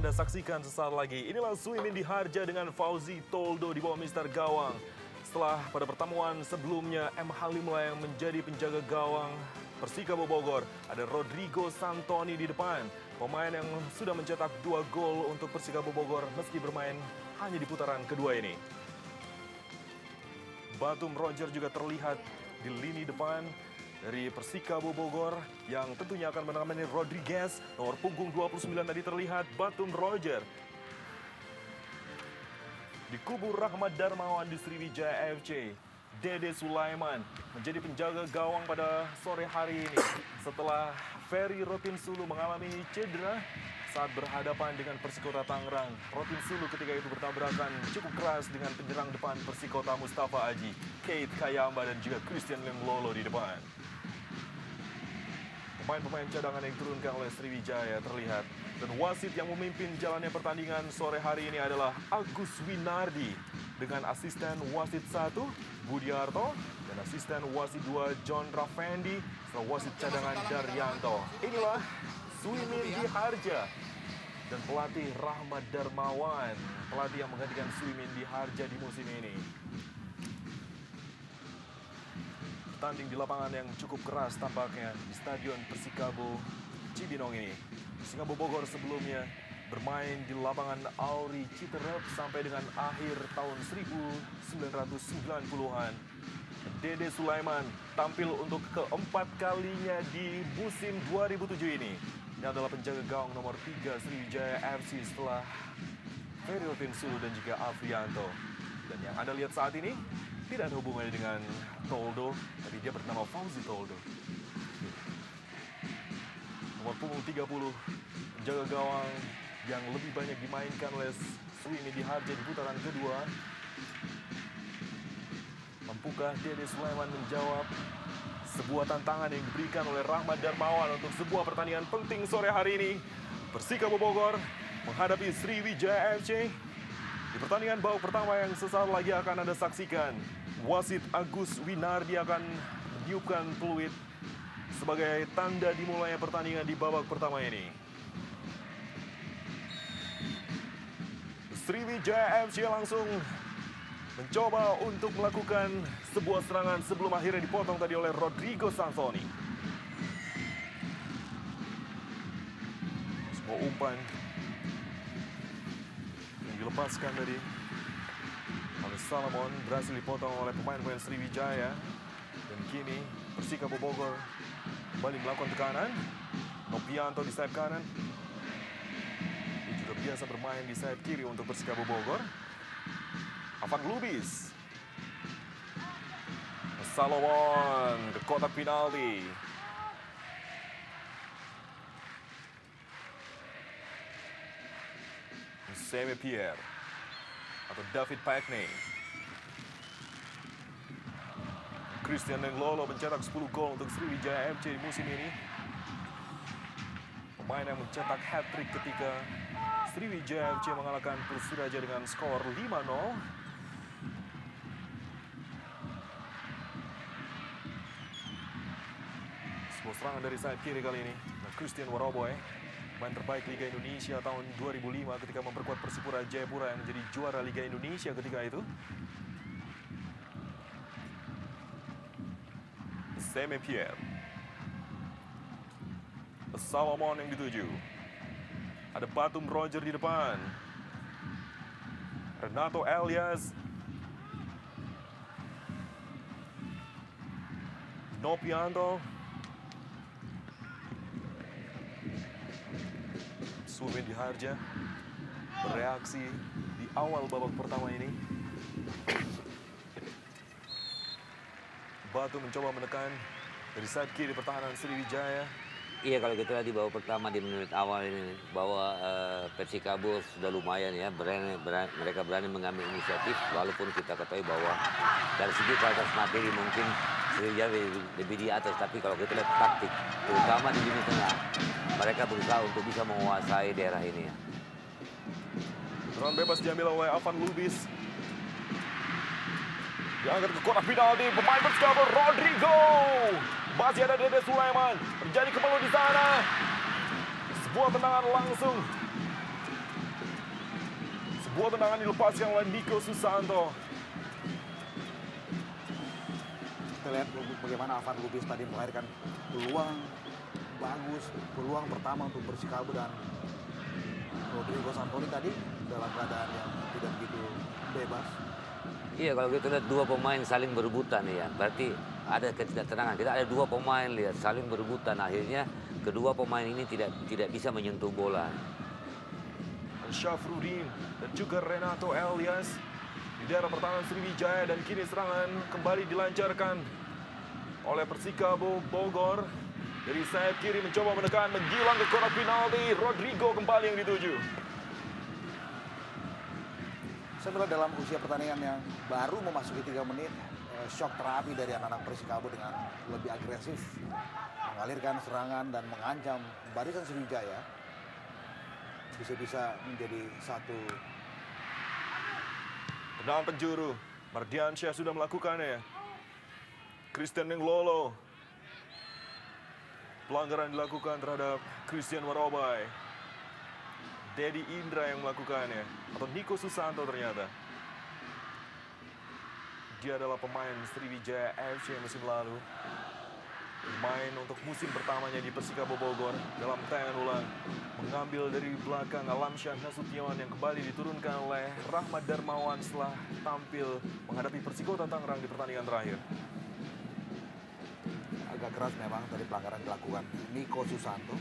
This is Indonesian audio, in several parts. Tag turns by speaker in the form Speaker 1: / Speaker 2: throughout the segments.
Speaker 1: Anda saksikan sesaat lagi. Inilah Suimin Diharja dengan Fauzi Toldo di bawah Mister Gawang. Setelah pada pertemuan sebelumnya M. Halimlah yang menjadi penjaga gawang Persikabo Bogor, ada Rodrigo Santoni di depan. Pemain yang sudah mencetak 2 gol untuk Persikabo Bogor meski bermain hanya di putaran kedua ini. Batum Roger juga terlihat di lini depan dari Persikabo Bogor yang tentunya akan menemani Rodriguez. Nomor punggung 29 tadi terlihat Batum Roger. Di kubu Rahmat Darmawan di Sriwijaya FC, Dede Sulaiman menjadi penjaga gawang pada sore hari ini setelah Ferry Rotinsulu mengalami cedera saat berhadapan dengan Persikota Tangerang. Rotinsulu ketika itu bertabrakan cukup keras dengan penyerang depan Persikota Mustafa Aji, Keith Kayamba dan juga Christian Lenglolo di depan. Pemain-pemain cadangan yang diturunkan oleh Sriwijaya terlihat. Dan wasit yang memimpin jalannya pertandingan sore hari ini adalah Agus Winardi. Dengan asisten wasit 1, Budiarto. Dan asisten wasit 2, John Raffendi. Serta wasit cadangan Daryanto. Inilah Suimin Diharja. Dan pelatih Rahmat Darmawan. Pelatih yang menggantikan Suimin Diharja di musim ini. Tanding di lapangan yang cukup keras tampaknya di Stadion Persikabo Cibinong ini. Persikabo Bogor sebelumnya bermain di lapangan Auri Citerep sampai dengan akhir tahun 1990-an. Dede Sulaiman tampil untuk keempat kalinya di musim 2007 ini. Ini adalah penjaga gawang nomor 3 Sriwijaya FC setelah Ferry Rotinsulu dan juga Afrianto. Dan yang Anda lihat saat ini tidak ada hubungannya dengan Toldo, tapi dia bernama Fauzi Toldo. Nomor punggung 30, penjaga gawang yang lebih banyak dimainkan oleh Suimin Diharja di putaran kedua. Mampukah Dede Sulaiman menjawab sebuah tantangan yang diberikan oleh Rahmat Darmawan untuk sebuah pertandingan penting sore hari ini? Persikabo Bogor menghadapi Sriwijaya FC. Di pertandingan babak pertama yang sesaat lagi akan Anda saksikan, wasit Agus Winardi akan meniupkan peluit sebagai tanda dimulainya pertandingan di babak pertama ini. Sriwijaya FC langsung mencoba untuk melakukan sebuah serangan sebelum akhirnya dipotong tadi oleh Rodrigo Santoni. Sebuah umpan dilepaskan tadi oleh Salomon, berhasil dipotong oleh pemain-pemain Sriwijaya. Dan kini Persikabo Bogor kembali melakukan tekanan. Nopianto di sayap kanan. Dia juga biasa bermain di sayap kiri untuk Persikabo Bogor. Afan Lubis. Salomon ke kotak penalti. Seme Pierre atau David Packney. Christian Lenglolo mencetak 10 gol untuk Sriwijaya FC di musim ini. Pemain yang mencetak hat-trick ketika Sriwijaya FC mengalahkan Persiraja dengan skor 5-0. Sebuah serangan dari sayap kiri kali ini. Christian Waroboy, pemain terbaik Liga Indonesia tahun 2005 ketika memperkuat Persipura Jayapura yang menjadi juara Liga Indonesia ketika itu. Seme Pierre. Salomon yang dituju. Ada Batum Roger di depan. Renato Elias. Nopianto. Suimin Diharja bereaksi di awal babak pertama ini. Batu mencoba menekan dari sayap kiri pertahanan Sriwijaya.
Speaker 2: Iya, kalau kita lihat di babak pertama di menit awal ini bahwa Persikabo sudah lumayan ya, mereka berani mengambil inisiatif walaupun kita ketahui bahwa dari segi kualitas materi mungkin Sriwijaya lebih di atas, tapi kalau kita lihat taktik terutama di lini tengah mereka berusaha untuk bisa menguasai daerah ini ya.
Speaker 1: Tendangan bebas diambil oleh Afan Lubis. Diangkat ke kotak penalti, pemain Persikabo Rodrigo. Masih ada Dede Sulaiman. Terjadi kemalu di sana. Sebuah tendangan langsung Sebuah tendangan dilepaskan oleh Nico Susanto.
Speaker 3: Kita lihat bagaimana Alvan Lubis tadi melahirkan peluang bagus, peluang pertama untuk Persikabo, dan Rodrigo Santoni tadi dalam keadaan yang tidak begitu bebas.
Speaker 2: Iya, kalau kita lihat dua pemain saling berebutan ya, berarti ada ketidaktenangan. Kita ada dua pemain lihat saling berebutan, akhirnya kedua pemain ini tidak bisa menyentuh bola.
Speaker 1: Syafruddin dan juga Renato Elias di daerah pertahanan Sriwijaya, dan kini serangan kembali dilancarkan oleh Persikabo Bogor. Dari sayap kiri mencoba menekan, menjilang ke kotak penalti. Rodrigo kembali yang dituju.
Speaker 3: Saya melihat dalam usia pertandingan yang baru memasuki 3 menit, shock terapi dari anak-anak Persikabo dengan lebih agresif mengalirkan serangan dan mengancam barisan Sriwijaya. Bisa-bisa menjadi satu
Speaker 1: Tendangan penjuru. Mardiansyah sudah melakukannya. Christian Nenglolo. Pelanggaran dilakukan terhadap Christian Warobai. Dedi Indra yang melakukannya. Atau Nico Susanto ternyata. Dia adalah pemain Sriwijaya FC musim lalu. Main untuk musim pertamanya di Persikabo Bogor. Dalam tayangan ulang, mengambil dari belakang Alamsyah Nasution yang kembali diturunkan oleh Rahmat Darmawan setelah tampil menghadapi Persikota Tangerang di pertandingan terakhir.
Speaker 3: agak keras memang tadi pelanggaran dilakukan Nico Susanto.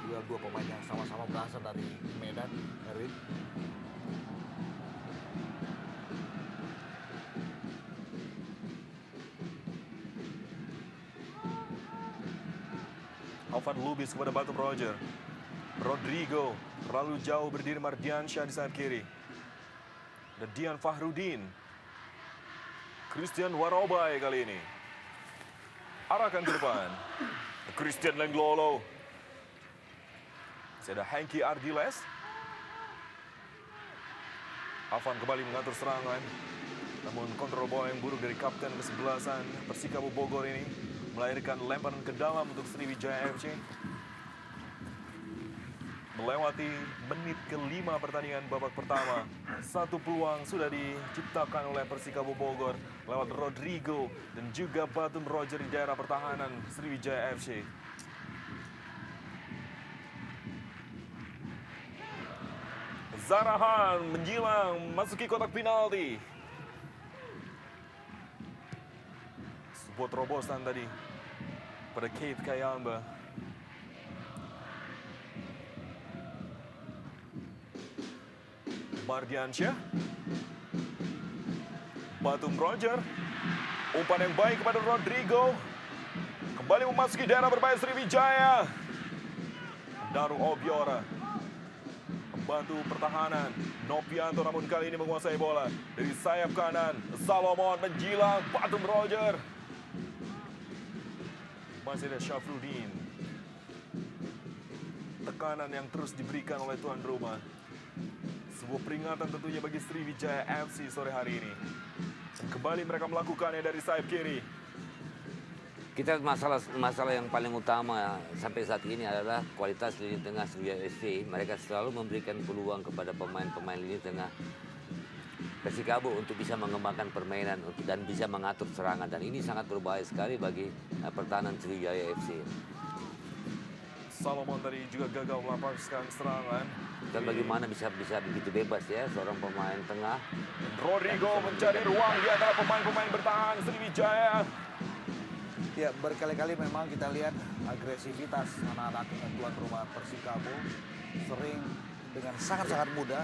Speaker 3: Dua pemain yang sama-sama berasal dari Medan, Erwin.
Speaker 1: Alvan Lubis kepada Batum Roger. Rodrigo terlalu jauh berdiri Mardiansyah di sayap kiri. Dan Dian Fahrudin. Christian Warobai kali ini. Arahkan ke depan. Christian Lenglolo. Masih ada Hengki Ardiles. Alvan kembali mengatur serangan. Namun kontrol bola yang buruk dari kapten kesebelasan Persikabo Bogor ini melahirkan lemparan ke dalam untuk Sriwijaya FC. Melewati menit ke-5 pertandingan babak pertama, satu peluang sudah diciptakan oleh Persikabo Bogor lewat Rodrigo dan juga Batum Roger di daerah pertahanan Sriwijaya FC. Zarahan menjilang masuki kotak penalti. Sebuah terobosan tadi pada Keith Kayamba. Mardiansyah. Batum Roger. Umpan yang baik kepada Rodrigo. Kembali memasuki daerah berbahaya Sriwijaya. Daru Obiora. Membantu pertahanan. Nopianto namun kali ini menguasai bola. Dari sayap kanan. Salomon menjilang. Batum Roger. Masih ada Syafruddin. Tekanan yang terus diberikan oleh tuan rumah. Sebuah peringatan tentunya bagi Sriwijaya FC sore hari ini. Dan kembali mereka melakukannya dari sayap kiri.
Speaker 2: Kita masalah yang paling utama sampai saat ini adalah kualitas lini tengah Sriwijaya FC. Mereka selalu memberikan peluang kepada pemain-pemain lini tengah Persikabo untuk bisa mengembangkan permainan dan bisa mengatur serangan. Dan ini sangat berbahaya sekali bagi pertahanan Sriwijaya FC.
Speaker 1: Salomon tadi juga gagal melepaskan serangan.
Speaker 2: Dan bagaimana bisa begitu bebas ya seorang pemain tengah.
Speaker 1: Rodrigo mencari ruang di antara pemain-pemain bertahan Sriwijaya.
Speaker 3: Ya, berkali-kali memang kita lihat agresivitas anak-anak tuan rumah Persikabo sering dengan sangat-sangat mudah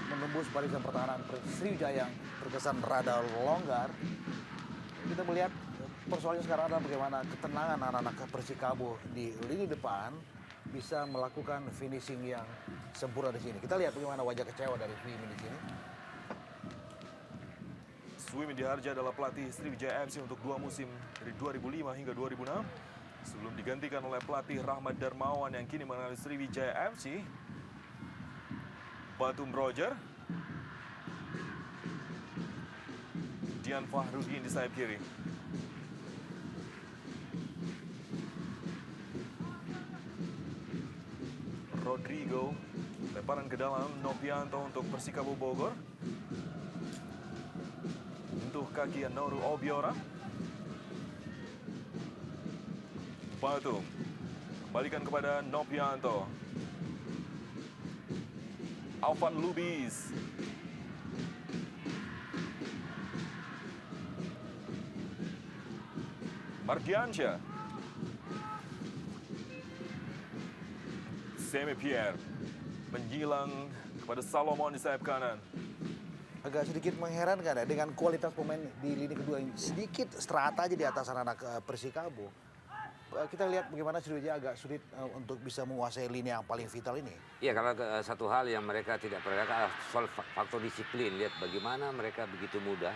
Speaker 3: menembus barisan pertahanan Sriwijaya yang terkesan rada longgar. Kita melihat persoalannya sekarang adalah bagaimana ketenangan anak-anak Persikabo di lini depan bisa melakukan finishing yang sempurna di sini. Kita lihat bagaimana wajah kecewa dari Vimy di sini.
Speaker 1: Suimi Diharja adalah pelatih Sriwijaya FC untuk 2 musim dari 2005 hingga 2006. Sebelum digantikan oleh pelatih Rahmat Darmawan yang kini mengenali Sriwijaya FC. Batum Roger. Dian Fahrudin di sayap kiri. Rodrigo Lemparan ke dalam Nopianto untuk Persikabo Bogor. Untuk kaki Noru Obiora. Batum. Kembalikan kepada Nopianto. Alvan Lubis. Mardiansyah. Semi Pierre menyilang kepada Salomon di sayap kanan.
Speaker 3: Agak sedikit mengherankan ya dengan kualitas pemain di lini kedua yang sedikit strata aja di atas anak-anak Persikabo. Kita lihat bagaimana Sriwijaya agak sulit untuk bisa menguasai lini yang paling vital ini.
Speaker 2: Iya, karena satu hal yang mereka tidak perhatikan soal faktor disiplin. Lihat bagaimana mereka begitu mudah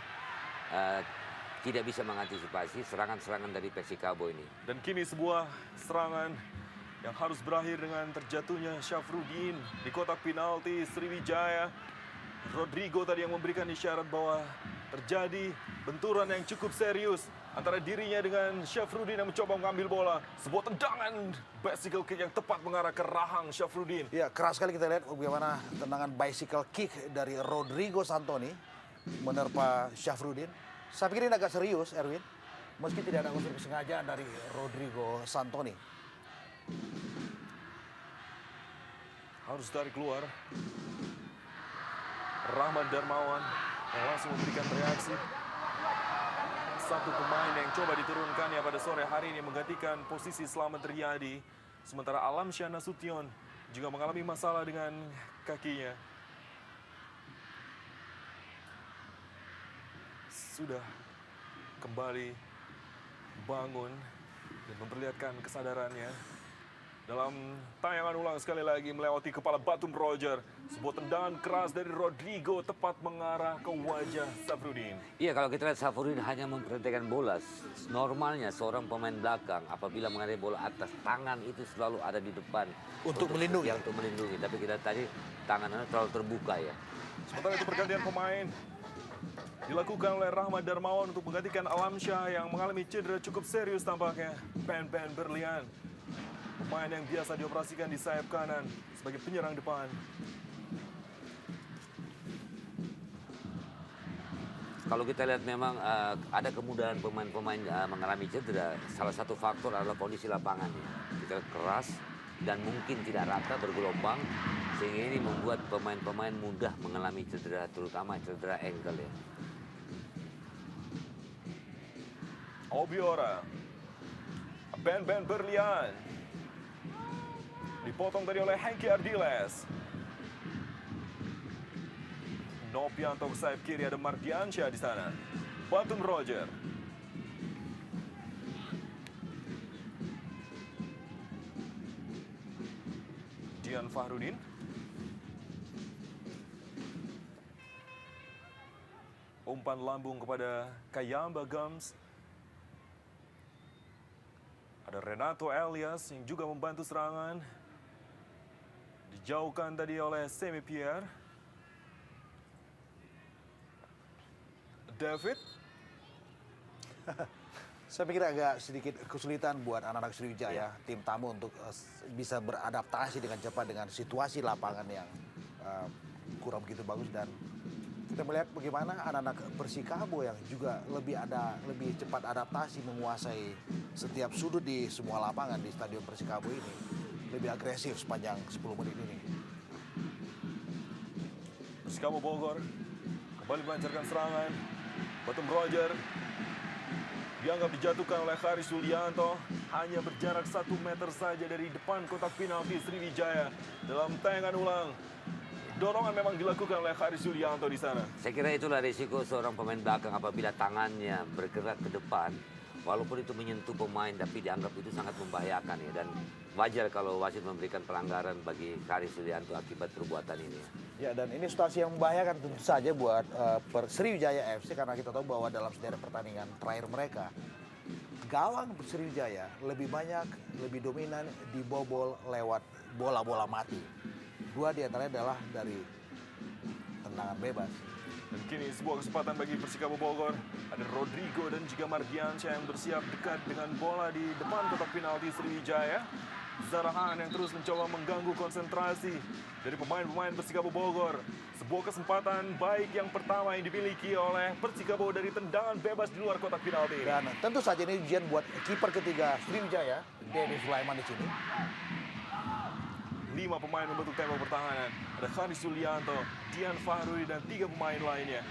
Speaker 2: tidak bisa mengantisipasi serangan-serangan dari Persikabo ini.
Speaker 1: Dan kini sebuah serangan yang harus berakhir dengan terjatuhnya Syafruddin di kotak penalti Sriwijaya. Rodrigo tadi yang memberikan isyarat bahwa terjadi benturan yang cukup serius antara dirinya dengan Syafruddin yang mencoba mengambil bola. Sebuah tendangan bicycle kick yang tepat mengarah ke rahang Syafruddin.
Speaker 3: Ya, keras sekali kita lihat bagaimana tendangan bicycle kick dari Rodrigo Santoni menerpa Syafruddin. Saya pikir ini agak serius, Erwin. Meski tidak ada unsur kesengajaan dari Rodrigo Santoni.
Speaker 1: Harus tarik keluar. Rahmat Darmawan yang langsung memberikan reaksi. Satu pemain yang coba diturunkannya pada sore hari ini menggantikan posisi Slamet Riyadi. Sementara Alamsyah Nasution juga mengalami masalah dengan kakinya. Sudah kembali bangun dan memperlihatkan kesadarannya. Dalam tayangan ulang sekali lagi melewati kepala Batum Roger. Sebuah tendangan keras dari Rodrigo tepat mengarah ke wajah Syafruddin.
Speaker 2: Iya, kalau kita lihat Syafruddin hanya memperhatikan bola. Normalnya seorang pemain belakang apabila mengenai bola atas, tangan itu selalu ada di depan.
Speaker 3: Untuk melindungi.
Speaker 2: Ya, untuk melindungi. Tapi kita tadi tangannya terlalu terbuka ya.
Speaker 1: Sementara itu pergantian pemain dilakukan oleh Rahmat Darmawan untuk menggantikan Alamsyah yang mengalami cedera cukup serius tampaknya. Ben Berlian, pemain yang biasa dioperasikan di sayap kanan sebagai penyerang depan.
Speaker 2: Kalau kita lihat memang ada kemudahan pemain-pemain mengalami cedera. Salah satu faktor adalah kondisi lapangan. Kita lihat keras dan mungkin tidak rata bergelombang. Sehingga ini membuat pemain-pemain mudah mengalami cedera, terutama cedera ankle ya.
Speaker 1: Obiora, Ben Berlian, dipotong tadi oleh Hengki Ardiles. Nopianto ke sayap kiri, ada Mardiansyah di sana. Batum Roger. Dian Fahrudin. Umpan lambung kepada Kayamba Gums. Ada Renato Elias yang juga membantu serangan. Dijauhkan tadi oleh Semi Pierre. David.
Speaker 3: Saya pikir agak sedikit kesulitan buat anak-anak Sriwijaya, tim tamu untuk bisa beradaptasi dengan cepat dengan situasi lapangan yang kurang begitu bagus. Dan kita melihat bagaimana anak-anak Persikabo yang juga lebih cepat adaptasi menguasai setiap sudut di semua lapangan di Stadion Persikabo ini. Lebih agresif sepanjang 10 menit ini.
Speaker 1: Persikabo Bogor kembali melancarkan serangan. Batum Roger dianggap dijatuhkan oleh Haris Yulianto. Hanya berjarak 1 meter saja dari depan kotak penalti Sriwijaya. Dalam tayangan ulang, dorongan memang dilakukan oleh Haris Yulianto di sana.
Speaker 2: Saya kira itulah risiko seorang pemain belakang apabila tangannya bergerak ke depan. Walaupun itu menyentuh pemain, tapi dianggap itu sangat membahayakan ya. Dan wajar kalau wasit memberikan pelanggaran bagi Haris Yulianto akibat perbuatan ini.
Speaker 3: Ya, dan ini situasi yang membahayakan tentu saja buat Sriwijaya FC karena kita tahu bahwa dalam sederet pertandingan terakhir mereka, gawang Sriwijaya lebih banyak, lebih dominan dibobol lewat bola-bola mati. 2 diantaranya adalah dari tendangan bebas.
Speaker 1: Dan kini sebuah kesempatan bagi Persikabo Bogor. Ada Rodrigo dan juga Mardiansyah yang bersiap dekat dengan bola di depan kotak penalti Sriwijaya. Zarahan yang terus mencoba mengganggu konsentrasi dari pemain-pemain Persikabo Bogor. Sebuah kesempatan baik yang pertama yang dimiliki oleh Persikabo dari tendangan bebas di luar kotak penalti.
Speaker 3: Dan tentu saja ini ujian buat kiper ketiga Sriwijaya, Denny Sulaiman di sini.
Speaker 1: 5 pemain membentuk tembok pertahanan. Ada Haris Yulianto, Dian Fahrudi, dan 3 pemain lainnya.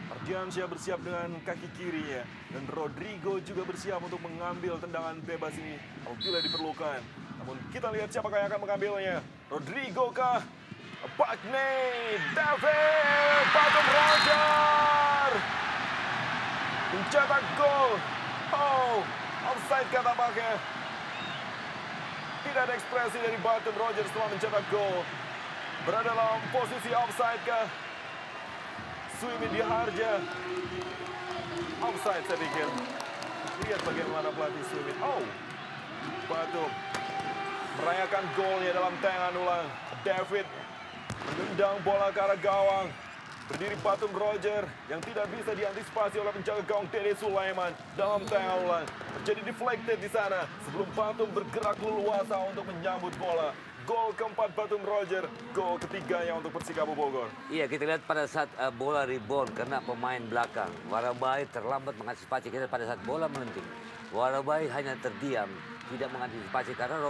Speaker 1: Ardiansyah bersiap dengan kaki kirinya. Dan Rodrigo juga bersiap untuk mengambil tendangan bebas ini apabila diperlukan. Namun kita lihat siapakah yang akan mengambilnya. Rodrigo kah? Bagney, David, Batum Roger mencetak gol. Oh, offside kata tampaknya. Tidak ada ekspresi dari Batum Roger setelah mencetak gol. Berada dalam posisi offside kah? Suimi Diharja. Offside saya pikir. Lihat bagaimana pelatih Suimi. Oh, Batum merayakan golnya dalam tayangan ulang. David menendang bola ke arah gawang. Berdiri Batum Roger yang tidak bisa diantisipasi oleh penjaga gawang Dede Sulaiman dalam tayangan ulang. Terjadi deflected di sana sebelum Batum bergerak leluasa untuk menyambut bola. Gol keempat Batum Roger, gol ketiganya untuk Persikabo Bogor.
Speaker 2: Iya, kita lihat pada saat bola rebound kena pemain belakang. Warabai terlambat mengantisipasi kita pada saat bola melenting. Warabai hanya terdiam, tidak mengantisipasi karena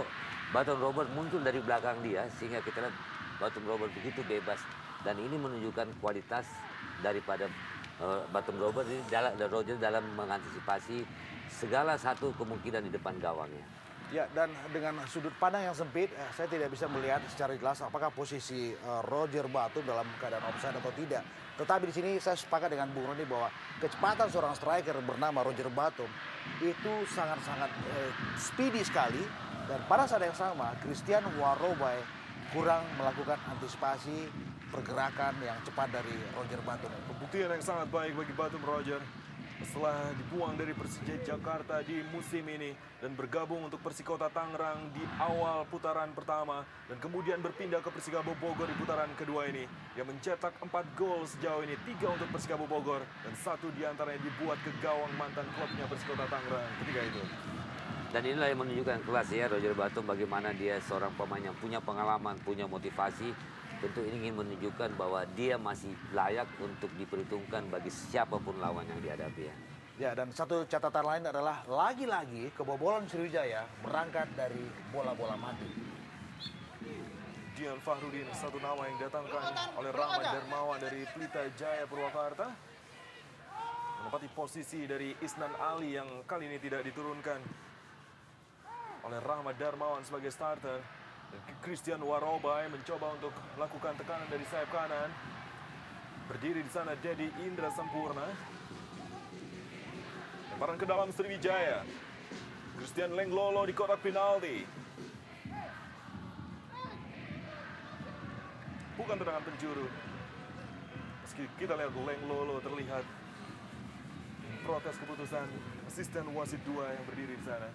Speaker 2: Batum Robert muncul dari belakang dia sehingga kita lihat Batum Robert begitu bebas dan ini menunjukkan kualitas daripada Batum Robert ini Roger dalam mengantisipasi segala satu kemungkinan di depan gawangnya.
Speaker 3: Ya, dan dengan sudut pandang yang sempit, saya tidak bisa melihat secara jelas apakah posisi Roger Batum dalam keadaan offside atau tidak. Tetapi di sini saya sepakat dengan Bung Roni bahwa kecepatan seorang striker bernama Roger Batum itu sangat-sangat speedy sekali. Dan pada saat yang sama, Christian Warobai kurang melakukan antisipasi pergerakan yang cepat dari Roger Batum.
Speaker 1: Pembuktian yang sangat baik bagi Batum Roger setelah dibuang dari Persija Jakarta di musim ini dan bergabung untuk Persikota Tangerang di awal putaran pertama dan kemudian berpindah ke Persikabo Bogor di putaran kedua ini. Dia mencetak 4 gol sejauh ini, 3 untuk Persikabo Bogor dan 1 diantaranya dibuat ke gawang mantan klubnya Persikota Tangerang ketika itu.
Speaker 2: Dan inilah yang menunjukkan kelas ya Roger Batum, bagaimana dia seorang pemain yang punya pengalaman, punya motivasi. Tentu ini ingin menunjukkan bahwa dia masih layak untuk diperhitungkan bagi siapapun lawan yang dihadapi ya.
Speaker 3: Ya, dan satu catatan lain adalah lagi-lagi kebobolan Sriwijaya berangkat dari bola-bola mati.
Speaker 1: Dian Fahrudin, satu nama yang didatangkan oleh Rahmat Darmawan dari Pelita Jaya Purwakarta. Menempati posisi dari Isnan Ali yang kali ini tidak diturunkan oleh Rahmat Darmawan sebagai starter. Dan Christian Warobai mencoba untuk melakukan tekanan dari sayap kanan. Berdiri di sana Dedi Indra Sempurna. Lemparan ke dalam Sriwijaya. Christian Lenglolo di kotak penalti. Bukan tendangan penjuru. Meski kita lihat Lenglolo terlihat protes keputusan asisten wasit 2 yang berdiri di sana.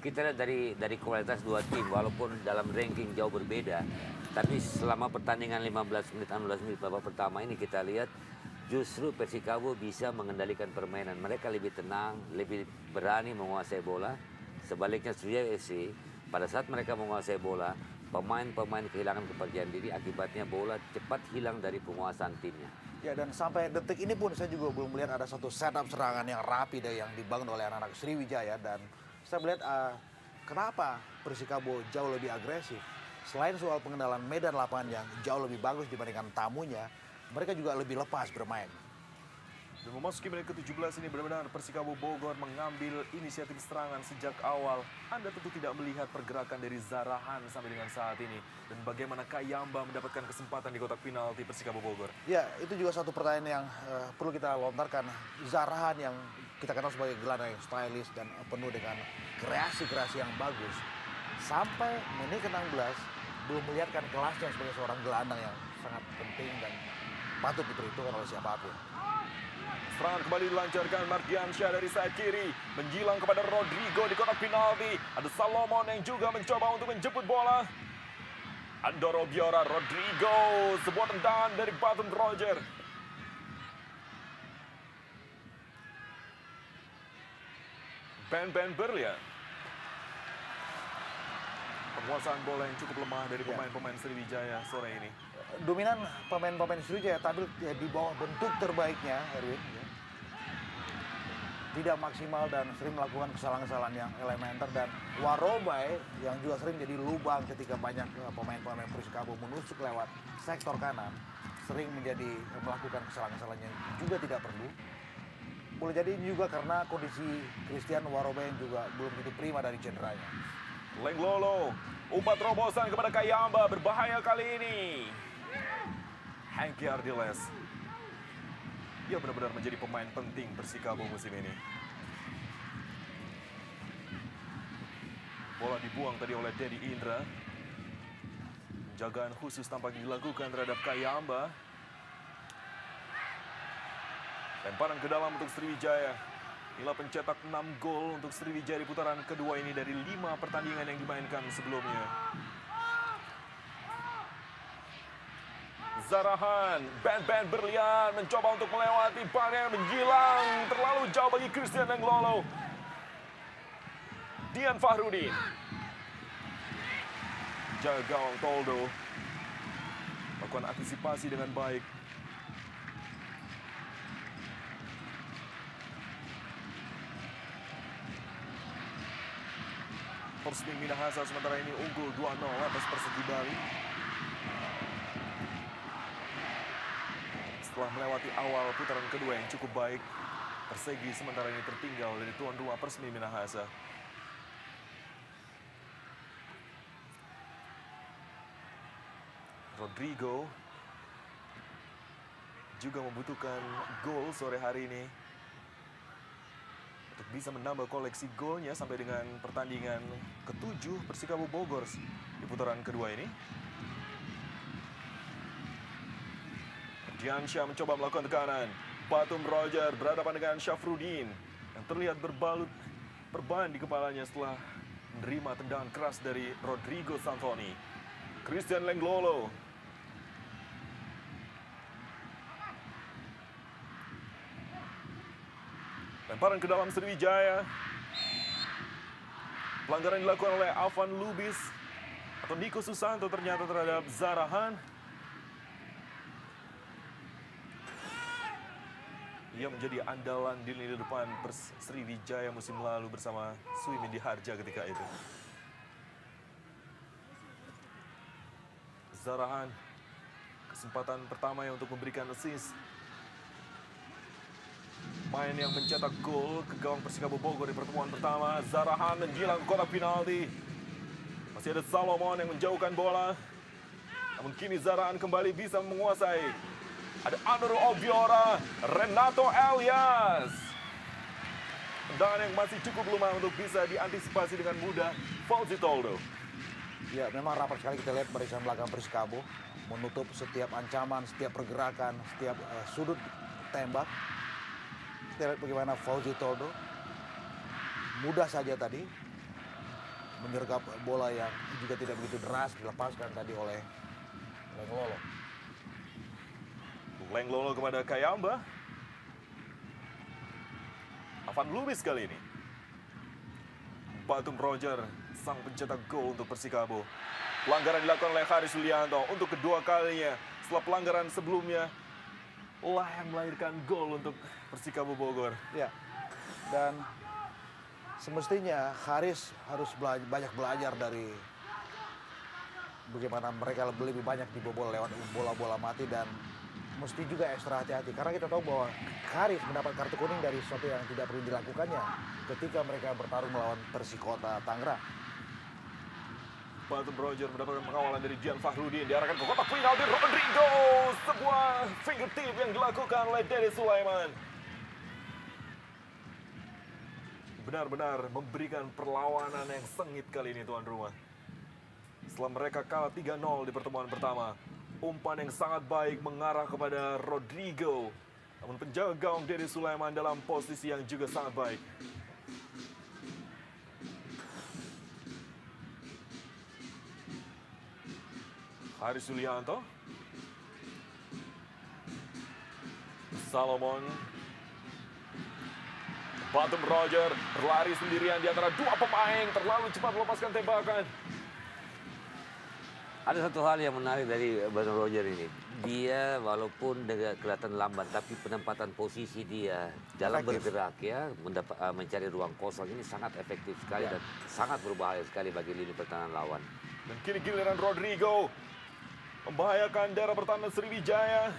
Speaker 2: Kita lihat dari kualitas dua tim, walaupun dalam ranking jauh berbeda, tapi selama pertandingan 15 menit, 16 menit babak pertama ini kita lihat justru Persikabo bisa mengendalikan permainan. Mereka lebih tenang, lebih berani menguasai bola. Sebaliknya Sriwijaya FC, pada saat mereka menguasai bola, pemain-pemain kehilangan kepercayaan diri, akibatnya bola cepat hilang dari penguasaan timnya.
Speaker 3: Ya, dan sampai detik ini pun saya juga belum melihat ada satu setup serangan yang rapi yang dibangun oleh anak-anak Sriwijaya. Dan saya melihat kenapa Persikabo jauh lebih agresif. Selain soal pengenalan medan lapangan yang jauh lebih bagus dibandingkan tamunya, mereka juga lebih lepas bermain.
Speaker 1: Dan memasuki menit ke-17 ini benar-benar Persikabo Bogor mengambil inisiatif serangan sejak awal. Anda tentu tidak melihat pergerakan dari Zarahan sampai dengan saat ini. Dan bagaimana Kayamba mendapatkan kesempatan di kotak penalti Persikabo Bogor.
Speaker 3: Ya, itu juga satu pertanyaan yang perlu kita lontarkan. Zarahan yang kita kenal sebagai gelandang yang stylish dan penuh dengan kreasi-kreasi yang bagus. Sampai menit ke-16 belum melihatkan kelasnya sebagai seorang gelandang yang sangat penting dan patut diperhitungkan oleh siapapun.
Speaker 1: Serangan kembali dilancarkan Mardiansyah dari sayap kiri. Menjilang kepada Rodrigo di kotak penalti. Ada Salomon yang juga mencoba untuk menjemput bola. Andoro Biora, Rodrigo. Sebuah tendangan dari Batum Roger. Ben Berlian. Penguasaan bola yang cukup lemah dari
Speaker 3: Ya.
Speaker 1: pemain-pemain Sriwijaya sore ini.
Speaker 3: Dominan pemain-pemain Sriwijaya tampil ya, di bawah bentuk terbaiknya, Erwin. Ya. Tidak maksimal dan sering melakukan kesalahan-kesalahan yang elementer, dan Warobai yang juga sering jadi lubang ketika banyak pemain-pemain Persikabo menusuk lewat sektor kanan, sering melakukan kesalahan-kesalahan yang juga tidak perlu. Boleh jadi ini juga karena kondisi Christian Warobai yang juga belum begitu prima dari cederanya.
Speaker 1: Lenglolo, umpan terobosan kepada Kayamba, berbahaya kali ini. Hengki Ardiles. Dia benar-benar menjadi pemain penting Persikabo musim ini. Bola dibuang tadi oleh Dedi Indra. Penjagaan khusus tampak dilakukan terhadap Kayamba. Lemparan ke dalam untuk Sriwijaya. Inilah pencetak 6 gol untuk Sriwijaya di putaran kedua ini dari 5 pertandingan yang dimainkan sebelumnya. Zarahan, band berlian, mencoba untuk melewati barrier, menjilang terlalu jauh bagi Christian Lenglolo. Dian Fahrudin. Jaga gawang Toldo. Lakukan antisipasi dengan baik. Persmi Minahasa sementara ini unggul 2-0 atas Persegi Bali. Setelah melewati awal putaran kedua yang cukup baik, Persegi sementara ini tertinggal dari tuan rumah Persmi Minahasa. Rodrigo juga membutuhkan gol sore hari ini untuk bisa menambah koleksi golnya sampai dengan pertandingan ke-7 Persikabo Bogor di putaran kedua ini. Diansyah mencoba melakukan tekanan. Batum Roger berhadapan dengan Syafruddin yang terlihat berbalut perban di kepalanya setelah menerima tendangan keras dari Rodrigo Santoni. Christian Lenglolo. Lemparan ke dalam Sriwijaya. Pelanggaran dilakukan oleh Alvan Lubis atau Niko Susanto ternyata terhadap Zarahan. Ia menjadi andalan di lini depan Sriwijaya musim lalu bersama Suimindi Harja ketika itu. Zarahan, kesempatan pertamanya untuk memberikan assist. Main yang mencetak gol ke gawang Persikabo Bogor di pertemuan pertama. Zarahan menjilang kotak penalti. Masih ada Salomon yang menjauhkan bola. Namun kini Zarahan kembali bisa menguasai. Ada Anur Obiora, Renato Elias. Tendangan yang masih cukup lemah untuk bisa diantisipasi dengan mudah Fauzi Toldo.
Speaker 3: Ya, memang rapat sekali kita lihat barisan belakang Persikabo menutup setiap ancaman, setiap pergerakan, setiap sudut tembak. Kita lihat bagaimana Fauzi Toldo mudah saja tadi menyergap bola yang juga tidak begitu deras dilepaskan tadi oleh Lenglolo.
Speaker 1: Lenglolo kepada Kayamba. Alvan Lubis kali ini. Batum Roger, sang pencetak gol untuk Persikabo. Pelanggaran dilakukan oleh Haris Yulianto untuk kedua kalinya. Setelah pelanggaran sebelumnya, yang melahirkan gol untuk Persikabo Bogor.
Speaker 3: Ya, dan semestinya Haris harus banyak belajar dari bagaimana mereka lebih banyak dibobol lewat bola-bola mati, dan mesti juga ekstra hati-hati. Karena kita tahu bahwa Haris mendapat kartu kuning dari sesuatu yang tidak perlu dilakukannya ketika mereka bertarung melawan Persikota Tangerang.
Speaker 1: Batum Roger mendapatkan pengawalan dari Dian Fahrudin. Diarahkan ke kotak penalti Rodrigo. Sebuah fingertip yang dilakukan oleh Dede Sulaiman. Benar-benar memberikan perlawanan yang sengit kali ini tuan rumah. Setelah mereka kalah 3-0 di pertemuan pertama, umpan yang sangat baik mengarah kepada Rodrigo. Namun penjaga gawang Dede Sulaiman dalam posisi yang juga sangat baik. Haris Yulianto. Salomon. Batum Roger berlari sendirian di antara dua pemain. Terlalu cepat melepaskan tembakan.
Speaker 2: Ada satu hal yang menarik dari Brandon Roger ini. Dia walaupun kelihatan lambat, tapi penempatan posisi dia dalam
Speaker 3: Efektif.
Speaker 2: bergerak ya, mencari ruang kosong ini sangat efektif sekali
Speaker 3: Ya.
Speaker 2: dan sangat berbahaya sekali bagi lini pertahanan lawan.
Speaker 1: Dan kini giliran Rodrigo membahayakan daerah pertahanan Sriwijaya.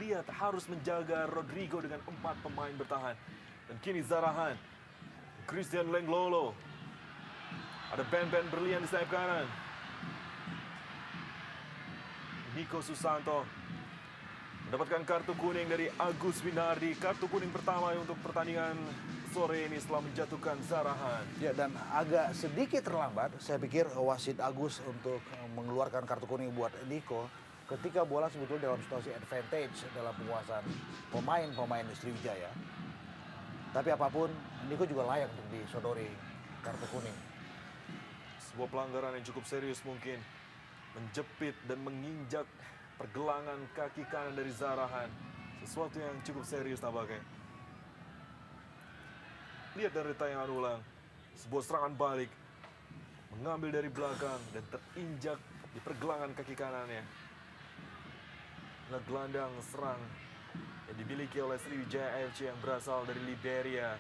Speaker 1: Lihat harus menjaga Rodrigo dengan 4 pemain bertahan. Dan kini Zarahan, Christian Lenglolo. Ada Ben Berlian di sayap kanan. Nico Susanto mendapatkan kartu kuning dari Agus Winardi. Kartu kuning pertama untuk pertandingan sore ini setelah menjatuhkan Zarahan.
Speaker 3: Ya, dan agak sedikit terlambat, saya pikir wasit Agus untuk mengeluarkan kartu kuning buat Niko ketika bola sebetulnya dalam situasi advantage dalam penguasaan pemain-pemain Sriwijaya. Tapi apapun, Niko juga layak untuk disodori kartu kuning.
Speaker 1: Sebuah pelanggaran yang cukup serius mungkin. Menjepit dan menginjak pergelangan kaki kanan dari Zarahan. Sesuatu yang cukup serius nampaknya. Lihat dari tayangan ulang. Sebuah serangan balik. Mengambil dari belakang dan terinjak di pergelangan kaki kanannya. Nah, gelandang serang yang dimiliki oleh Sriwijaya FC yang berasal dari Liberia.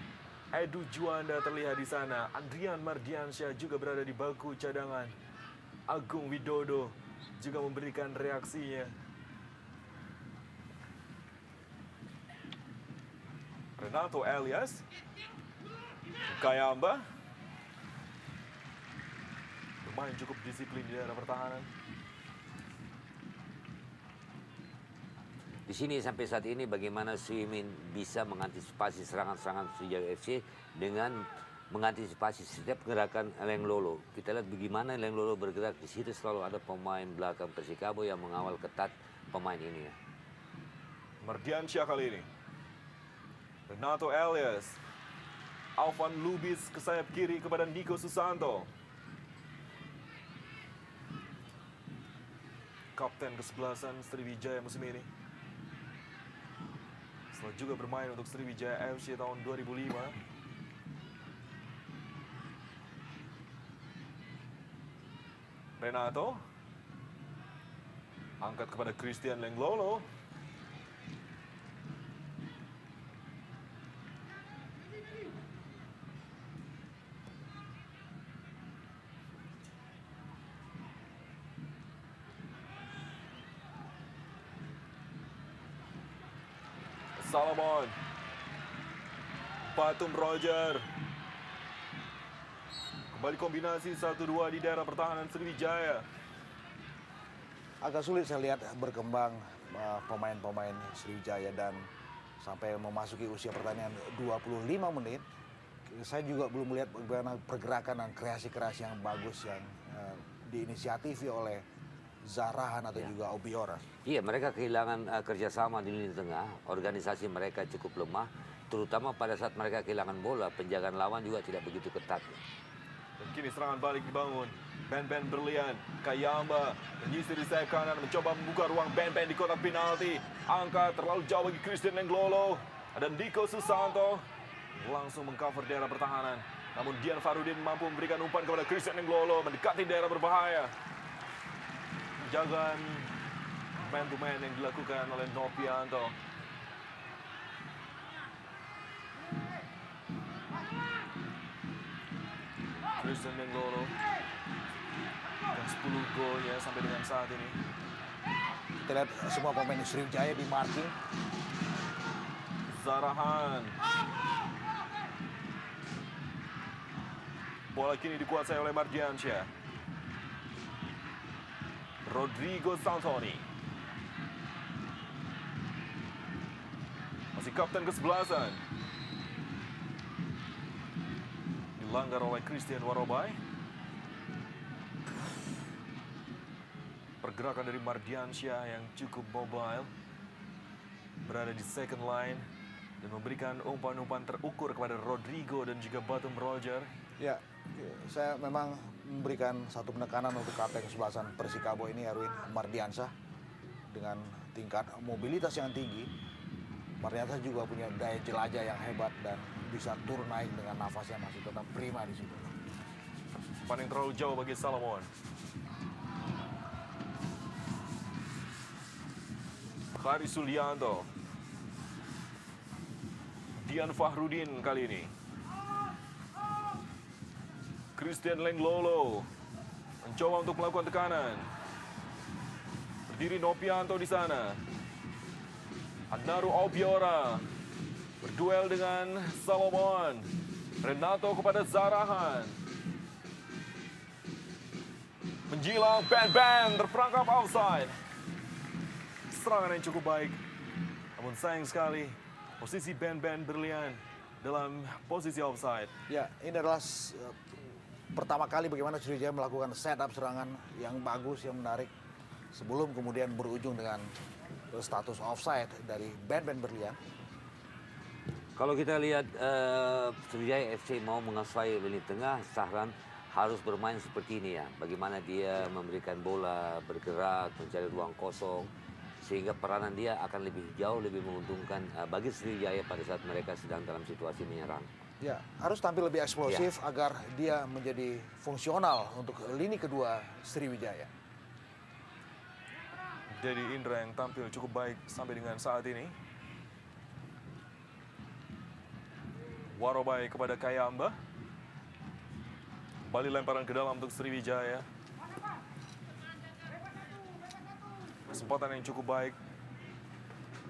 Speaker 1: Edu Juanda terlihat di sana. Andrian Mardiansyah juga berada di bangku cadangan. Agung Widodo juga memberikan reaksinya. Renato Elias, Kayamba, bermain cukup disiplin di daerah pertahanan.
Speaker 2: Di sini sampai saat ini bagaimana Suimin bisa mengantisipasi serangan-serangan Sriwijaya FC dengan mengantisipasi setiap gerakan Lenglolo. Kita lihat bagaimana Lenglolo bergerak, di situ selalu ada pemain belakang Persikabo yang mengawal ketat pemain ini ya.
Speaker 1: Mardiansyah kali ini. Renato Elias. Alvan Lubis ke sayap kiri kepada Nico Susanto. Kapten kesebelasan Sriwijaya musim ini. Setelah juga bermain untuk Sriwijaya FC tahun 2005. Renato angkat kepada Christian Lenglolo. Salomon, Batum Roger. Kembali kombinasi 1-2 di daerah pertahanan Sriwijaya.
Speaker 3: Agak sulit saya lihat berkembang pemain-pemain Sriwijaya dan sampai memasuki usia pertandingan 25 menit. Saya juga belum melihat bagaimana pergerakan dan kreasi-kreasi yang bagus yang diinisiatifi oleh Zarahan atau juga Obiora.
Speaker 2: Iya, mereka kehilangan kerjasama di lini tengah, organisasi mereka cukup lemah, terutama pada saat mereka kehilangan bola, penjagaan lawan juga tidak begitu ketat.
Speaker 1: Dan kini serangan balik dibangun. Ben Berlian, Kayamba, menyisir di sayap kanan, mencoba membuka ruang Ben di kotak penalti. Angkat terlalu jauh bagi Christian Lenglolo. Ada Nico Susanto, langsung mengcover daerah pertahanan. Namun Dian Farudin mampu memberikan umpan kepada Christian Lenglolo, mendekati daerah berbahaya. Penjagaan man to man yang dilakukan oleh Nopianto. Christian Lenglolo dan 10 golnya sampai dengan saat ini.
Speaker 3: Kita lihat semua pemain Sriwijaya di marking.
Speaker 1: Zarahan. Bola kini dikuasai oleh Mardiansyah. Rodrigo Santoni. Masih kapten kesebelasan. Dilanggar oleh Christian Warobai. Pergerakan dari Mardiansyah yang cukup mobile. Berada di second line. Dan memberikan umpan-umpan terukur kepada Rodrigo dan juga Batum Roger.
Speaker 3: Ya, saya memang memberikan satu penekanan untuk kapten kesebelasan Persikabo ini, Erwin Mardiansyah. Dengan tingkat mobilitas yang tinggi, Mardiansyah juga punya daya jelajah yang hebat dan bisa turun naik dengan nafas yang masih tetap prima di situ.
Speaker 1: Umpan yang terlalu jauh bagi Salomon. Haris Sulianto. Dian Fahrudin kali ini. Christian Lenglolo mencoba untuk melakukan tekanan. Berdiri Nopianto di sana. Adnaru Obiora berduel dengan Salomon. Renato kepada Zarahan. Menjilang Ben terperangkap offside. Serangan yang cukup baik. Namun sayang sekali posisi Ben berlian dalam posisi offside.
Speaker 3: Ya, ini adalah pertama kali bagaimana Sriwijaya melakukan setup serangan yang bagus, yang menarik. Sebelum kemudian berujung dengan status offside dari Ben berlian.
Speaker 2: Kalau kita lihat Sriwijaya FC mau menguasai lini tengah, Sahran harus bermain seperti ini ya. Bagaimana dia memberikan bola, bergerak, mencari ruang kosong, sehingga peranan dia akan lebih jauh, lebih menguntungkan bagi Sriwijaya pada saat mereka sedang dalam situasi menyerang.
Speaker 3: Ya, harus tampil lebih eksplosif agar dia menjadi fungsional untuk lini kedua Sriwijaya.
Speaker 1: Dedi Indra yang tampil cukup baik sampai dengan saat ini. Warobai kepada Kayamba. Kembali lemparan ke dalam untuk Sriwijaya. Kesempatan yang cukup baik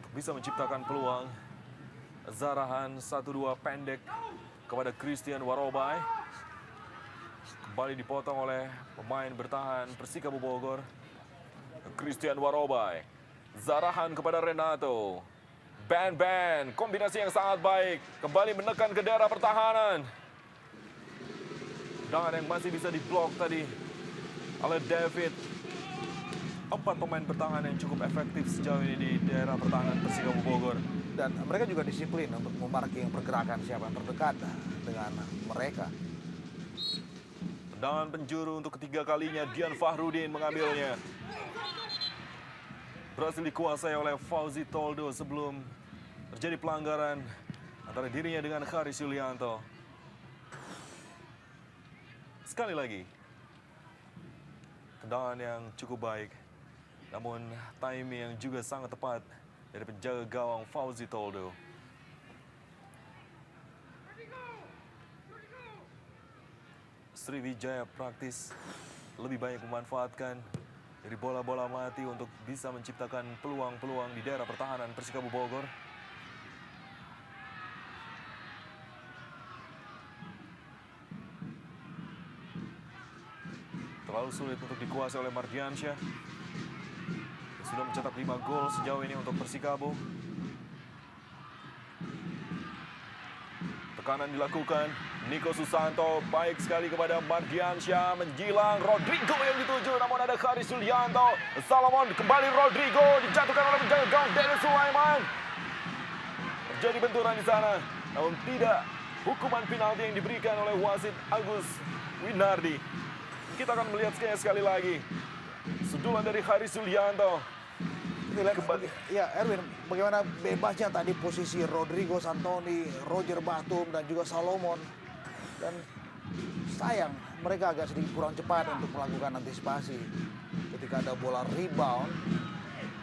Speaker 1: untuk bisa menciptakan peluang. Zarahan 1-2 pendek kepada Christian Warobai. Kembali dipotong oleh pemain bertahan Persikabo Bogor. Christian Warobai. Zarahan kepada Renato. Ben, kombinasi yang sangat baik. Kembali menekan ke daerah pertahanan. Tendangan yang masih bisa diblok tadi oleh David. 4 pemain bertahan yang cukup efektif sejauh ini di daerah pertahanan Persikabo Bogor.
Speaker 3: Dan mereka juga disiplin untuk memarking pergerakan siapa yang terdekat dengan mereka.
Speaker 1: Tendangan penjuru untuk ketiga kalinya Dian Fahrudin mengambilnya. Berhasil dikuasai oleh Fauzi Toldo sebelum terjadi pelanggaran antara dirinya dengan Haris Yulianto. Sekali lagi, tendangan yang cukup baik, namun timing yang juga sangat tepat dari penjaga gawang Fauzi Toldo. Sriwijaya praktis lebih banyak memanfaatkan dari bola-bola mati untuk bisa menciptakan peluang-peluang di daerah pertahanan Persikabo Bogor. Terlalu sulit untuk dikuasai oleh Mardiansyah. Sudah mencetak 5 gol sejauh ini untuk Persikabo. Tekanan dilakukan. Nico Susanto baik sekali kepada Mardiansyah. Menjilang Rodrigo yang dituju. Namun ada Haris Sulianto. Salomon kembali Rodrigo. Dijatuhkan oleh penjaga gawang Dennis Sulaiman. Terjadi benturan di sana. Namun tidak hukuman penalti yang diberikan oleh wasit Agus Winardi. Kita akan melihat sekali lagi. Sundulan dari Haris Sulianto.
Speaker 3: Ya, Erwin, bagaimana bebasnya tadi posisi Rodrigo Santoni, Roger Batum, dan juga Salomon. Dan sayang, mereka agak sedikit kurang cepat untuk melakukan antisipasi ketika ada bola rebound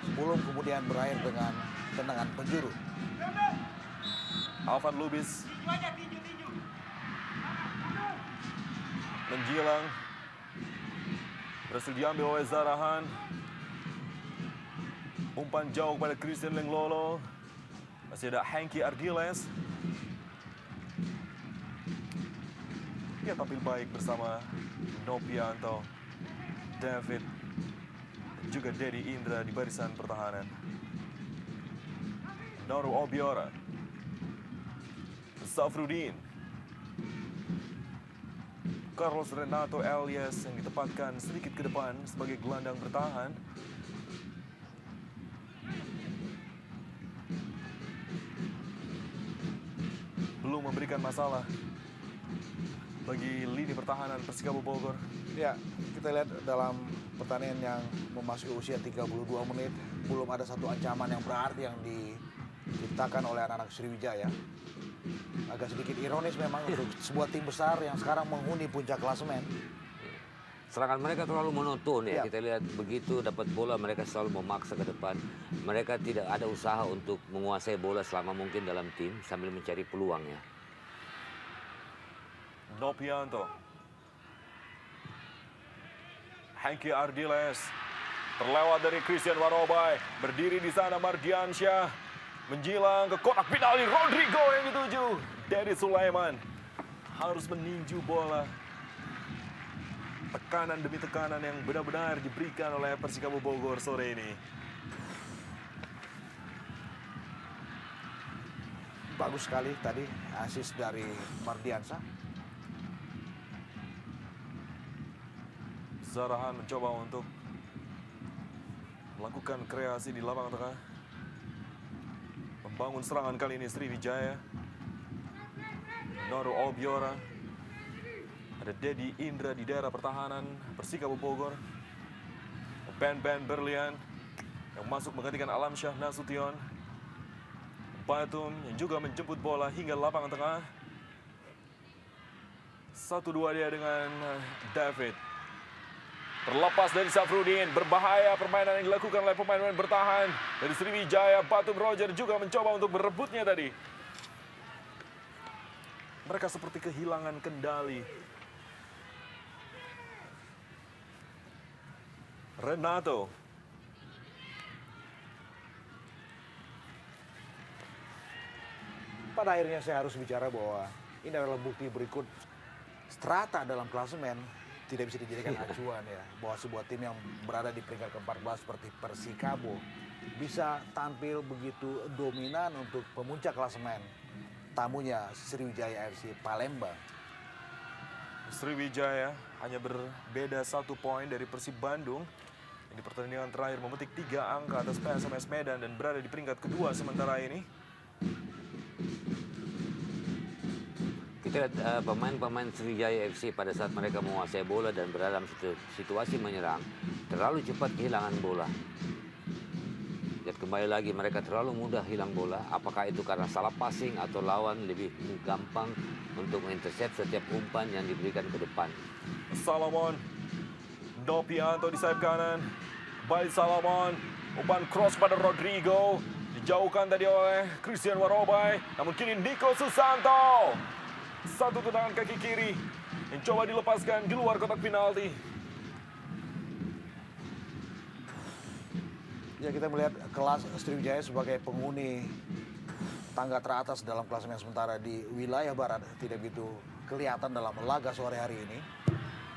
Speaker 3: sebelum kemudian berakhir dengan tendangan penjuru.
Speaker 1: Alvan Lubis menjilang. Berhasil diambil oleh Zarahan. Umpan jauh kepada Christian Lenglolo. Masih ada Henky Ardiles. Dia tampil baik bersama Nopianto, David, dan juga Dedi Indra di barisan pertahanan. Noru Obiora. Safrudin. Carlos Renato Elias yang ditempatkan sedikit ke depan sebagai gelandang bertahan. Belum memberikan masalah bagi lini pertahanan Persikabo Bogor.
Speaker 3: Ya, kita lihat dalam pertandingan yang memasuki usia 32 menit, belum ada satu ancaman yang berarti yang diciptakan oleh anak-anak Sriwijaya. Agak sedikit ironis memang untuk sebuah tim besar yang sekarang menghuni puncak klasemen.
Speaker 2: serangan mereka terlalu monoton ya.
Speaker 3: Ya.
Speaker 2: Kita lihat begitu dapat bola mereka selalu memaksa ke depan. Mereka tidak ada usaha untuk menguasai bola selama mungkin dalam tim sambil mencari peluang ya.
Speaker 1: Nopianto. Hengki Ardiles. Terlewat dari Christian Warobai. Berdiri di sana Mardiansyah. Menjilang ke kotak penalti Rodrigo yang dituju. Dedi Sulaiman harus meninju bola. Tekanan demi tekanan yang benar-benar diberikan oleh Persikabo Bogor sore ini.
Speaker 3: Bagus sekali tadi assist dari Mardiansyah.
Speaker 1: Zarahan mencoba untuk melakukan kreasi di lapangan tengah. Membangun serangan kali ini Sriwijaya. Noru Obiora. Ada Dedi Indra di daerah pertahanan Persikabo Bogor. Ben Berlian yang masuk menggantikan Alamsyah Nasution. Batum yang juga menjemput bola hingga lapangan tengah. 1-2 dia dengan David. Terlepas dari Safrudin, berbahaya permainan yang dilakukan oleh pemain-pemain bertahan dari Sriwijaya. Batum Roger juga mencoba untuk merebutnya tadi. Mereka seperti kehilangan kendali. Renato.
Speaker 3: Pada akhirnya saya harus bicara bahwa ini adalah bukti berikut strata dalam klasemen tidak bisa dijadikan acuan ya. Bahwa sebuah tim yang berada di peringkat ke-14 seperti Persikabo bisa tampil begitu dominan untuk pemuncak klasemen. Tamunya Sriwijaya FC Palembang.
Speaker 1: Sriwijaya hanya berbeda 1 poin dari Persib Bandung. Yang di pertandingan terakhir memetik 3 angka atas PSMS Medan dan berada di peringkat kedua sementara ini.
Speaker 2: Kita lihat pemain-pemain Sriwijaya FC pada saat mereka menguasai bola dan berada dalam situasi menyerang, terlalu cepat kehilangan bola. Lihat kembali lagi mereka terlalu mudah hilang bola. Apakah itu karena salah passing atau lawan lebih gampang untuk mengintercept setiap umpan yang diberikan ke depan.
Speaker 1: Salomon. Nopianto di sayap kanan. Kembali Salomon. Umpan cross pada Rodrigo. Dijauhkan tadi oleh Christian Warobai. Namun kini Nico Susanto. Satu tendangan kaki kiri yang coba dilepaskan di luar kotak penalti.
Speaker 3: Ya, kita melihat kelas Sriwijaya sebagai penghuni tangga teratas dalam klasemen sementara di wilayah barat tidak begitu kelihatan dalam laga sore hari ini.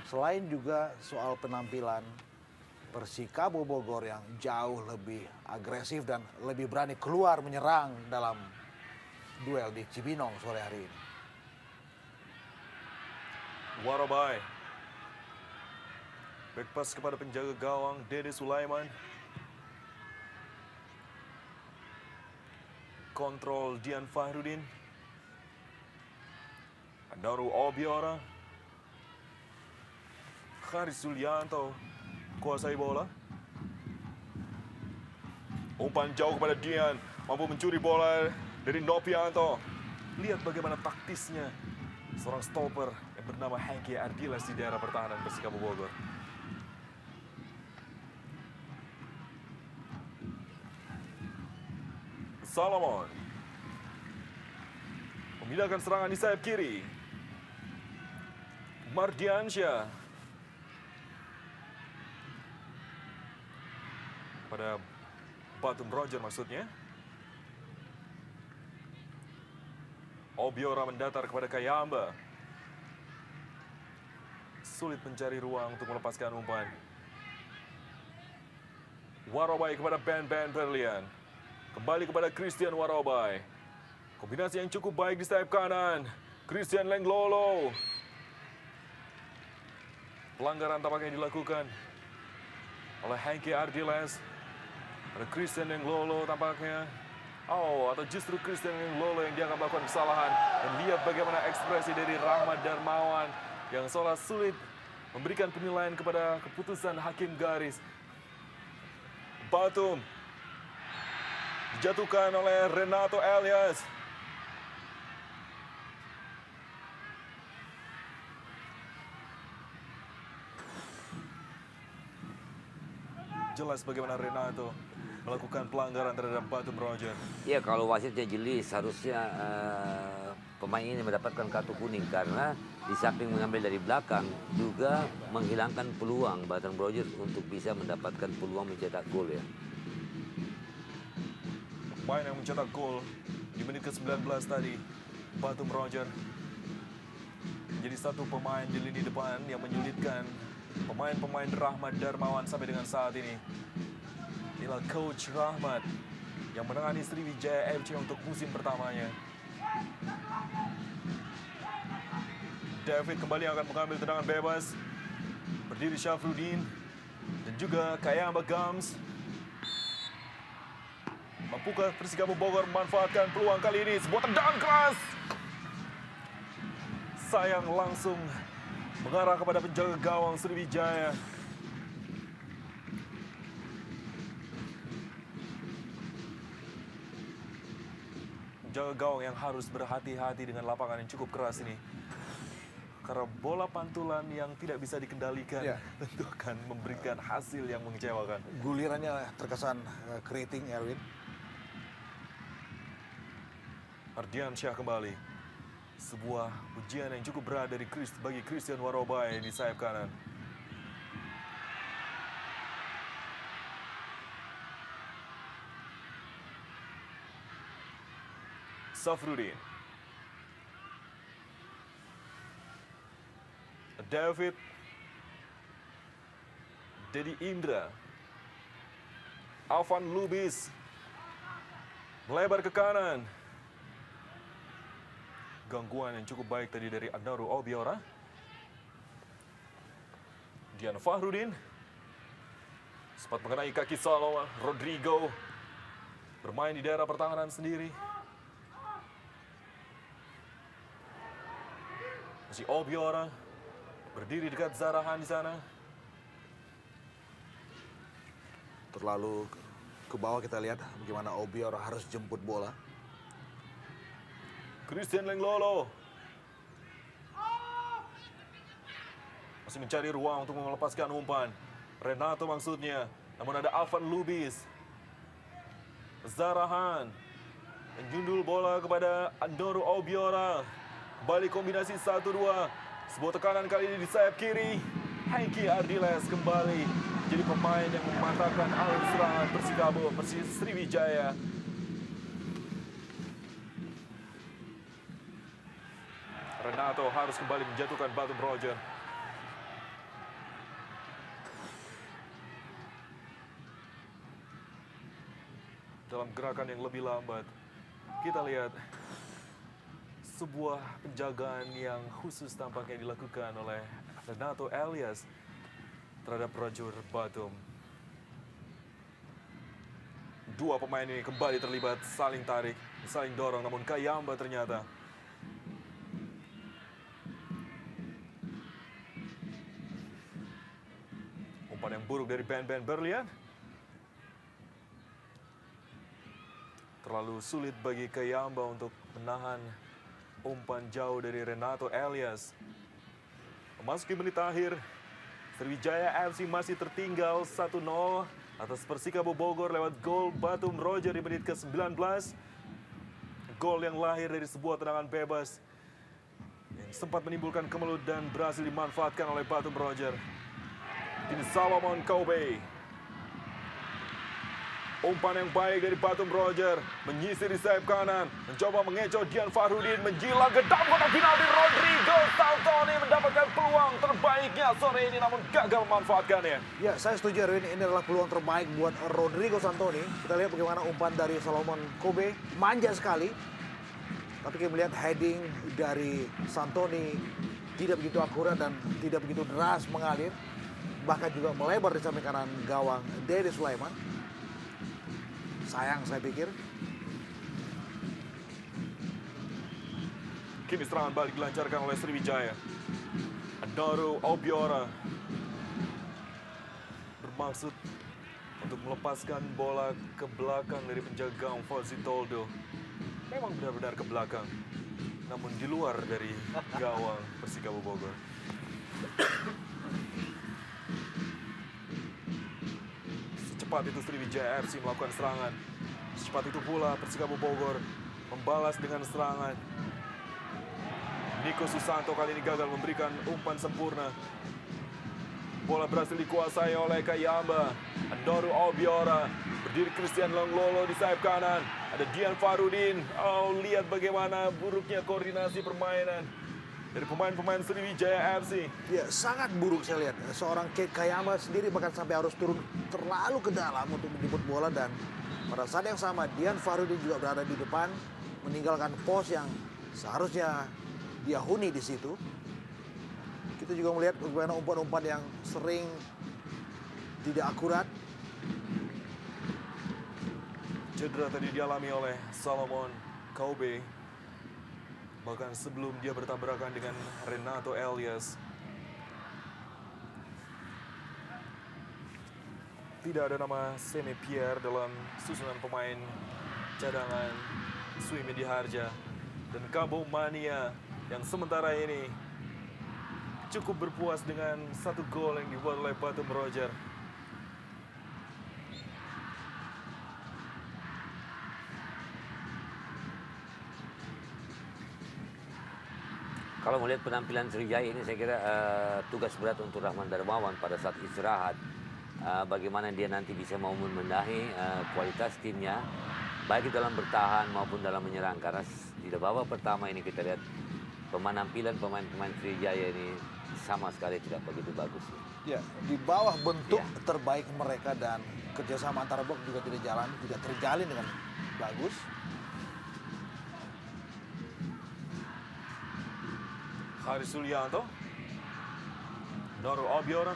Speaker 3: Selain juga soal penampilan Persikabo Bogor yang jauh lebih agresif dan lebih berani keluar menyerang dalam duel di Cibinong sore hari ini.
Speaker 1: Warobai. Back pass kepada penjaga gawang Dede Sulaiman. Kontrol Dian Fahrudin. Noru Obiora. Haris Sulianto kuasai bola. Umpan jauh kepada Dian. Mampu mencuri bola dari Nopianto. Lihat bagaimana taktisnya seorang stopper yang bernama Hengki Ardiles di daerah pertahanan Persikabo Bogor. Salomon memindahkan serangan di sayap kiri. Mardiansyah pada Batum Roger maksudnya. Obiora mendatar kepada Kayamba. Sulit mencari ruang untuk melepaskan umpan. Warobai kepada Ben Berlian. Kembali kepada Christian Warobai. Kombinasi yang cukup baik di sayap kanan. Christian Lenglolo. Pelanggaran tampaknya dilakukan oleh Hengki Ardiles. Ada Christian Lenglolo tampaknya. Atau justru Christian Lenglolo yang dianggap melakukan kesalahan. Dan lihat bagaimana ekspresi dari Rahmat Darmawan yang seolah sulit memberikan penilaian kepada keputusan hakim garis. Batum dijatuhkan oleh Renato Elias. jelas bagaimana Renato melakukan pelanggaran terhadap Batum Roger.
Speaker 2: Ya kalau wasitnya jeli seharusnya pemain ini mendapatkan kartu kuning karena di samping mengambil dari belakang juga menghilangkan peluang Batum Rogers untuk bisa mendapatkan peluang mencetak gol ya.
Speaker 1: Pemain yang mencetak gol di menit ke-19 tadi, Batum Roger, menjadi satu pemain di lini depan yang menyulitkan pemain-pemain Rahmat Darmawan sampai dengan saat ini. Inilah Coach Rahmat yang menangani Sriwijaya FC untuk musim pertamanya. David kembali akan mengambil tendangan bebas. Berdiri Syafruddin dan juga Kayamba Gams. Mampukah Persikabo Bogor memanfaatkan peluang kali ini? Sebuah tendangan keras. Sayang langsung mengarah kepada penjaga gawang Sriwijaya. Penjaga gawang yang harus berhati-hati dengan lapangan yang cukup keras ini. Karena bola pantulan yang tidak bisa dikendalikan tentu akan memberikan hasil yang mengecewakan.
Speaker 3: Gulirannya terkesan keriting, Erwin.
Speaker 1: Ardian Syah kembali. Sebuah ujian yang cukup berat dari bagi Christian Warobai di sayap kanan. Safruddin. David. Dedi Indra. Alvan Lubis. Melebar ke kanan. Gangguan yang cukup baik tadi dari Andaru Obiora. Dian Fahrudin. Sempat mengenai kaki Salowa. Rodrigo. Bermain di daerah pertahanan sendiri. Masih Obiora. Berdiri dekat Zarahan di sana.
Speaker 3: Terlalu ke bawah kita lihat bagaimana Obiora harus jemput bola.
Speaker 1: Christian Lenglolo. Masih mencari ruang untuk melepaskan umpan. Renato maksudnya. Namun ada Alvan Lubis. Zarahan. Menjundul bola kepada Andoru Obiora. Kembali kombinasi 1-2. Sebuah tekanan kali ini di sayap kiri. Hengki Ardiles kembali jadi pemain yang mematahkan alur serangan Persikabo Sriwijaya. Renato harus kembali menjatuhkan Batum Roger. Dalam gerakan yang lebih lambat, kita lihat sebuah penjagaan yang khusus tampaknya dilakukan oleh Renato Elias terhadap prajurit Batum. Dua pemain ini kembali terlibat saling tarik, saling dorong, namun Kayamba ternyata umpan yang buruk dari Ben Berlian. Terlalu sulit bagi Kayamba untuk menahan umpan jauh dari Renato Elias. Memasuki menit akhir, Sriwijaya FC masih tertinggal 1-0 atas Persikabo Bogor lewat gol Batum Roger di menit ke-19. Gol yang lahir dari sebuah tendangan bebas yang sempat menimbulkan kemelut dan berhasil dimanfaatkan oleh Batum Roger. Kini Salomon Kobe. Umpan yang baik dari Batum Roger, menyisir di sayap kanan, mencoba mengecoh Dian Fahrudin, menjilang ke dalam kotak penalti. Rodrigo Santoni mendapatkan peluang terbaiknya sore ini, namun gagal memanfaatkannya.
Speaker 3: Ya, saya setuju Erwin, ini adalah peluang terbaik buat Rodrigo Santoni. Kita lihat bagaimana umpan dari Salomon Kobe, manja sekali. Tapi kita melihat heading dari Santoni tidak begitu akurat dan tidak begitu deras mengalir. Bahkan juga melebar di samping kanan gawang Dedi Sulaiman. Sayang saya pikir.
Speaker 1: Kini serangan balik dilancarkan oleh Sriwijaya. Andoru Obiora bermaksud untuk melepaskan bola ke belakang dari penjaga gawang Fauzi Toldo. Memang benar-benar ke belakang, namun di luar dari gawang Persikabo Bogor. secepat itu Sriwijaya FC melakukan serangan. Secepat itu pula Persikabo Bogor membalas dengan serangan. Nico Susanto kali ini gagal memberikan umpan sempurna. Bola berhasil dikuasai oleh Kayamba. Andoru Obiora. Berdiri Christian Lenglolo di sayap kanan. Ada Dian Farudin. Oh, lihat bagaimana buruknya koordinasi permainan dari pemain-pemain Sriwijaya FC.
Speaker 3: Ya, sangat buruk saya lihat. Seorang Kate Kayamba sendiri bahkan sampai harus turun terlalu ke dalam untuk menjemput bola, dan pada saat yang sama Dian Farudin juga berada di depan meninggalkan pos yang seharusnya dia huni di situ. Kita juga melihat bagaimana umpan-umpan yang sering tidak akurat.
Speaker 1: Cedera tadi dialami oleh Solomon Kobe. Bahkan sebelum dia bertabrakan dengan Renato Elias. Tidak ada nama Seme Pierre dalam susunan pemain cadangan Sui Mediharja. Dan Kabo Mania yang sementara ini cukup berpuas dengan satu gol yang dibuat oleh Batum Roger.
Speaker 2: Kalau melihat penampilan Sriwijaya ini, saya kira tugas berat untuk Rahman Darmawan pada saat istirahat. Bagaimana dia nanti bisa mau membenahi kualitas timnya, baik dalam bertahan maupun dalam menyerang. Karena di babak pertama ini kita lihat penampilan pemain-pemain Sriwijaya ini sama sekali tidak begitu bagus.
Speaker 3: Ya, di bawah bentuk terbaik mereka, dan kerjasama antara blok juga tidak terjalin dengan bagus.
Speaker 1: Haris Sulianto, Noru Obiora,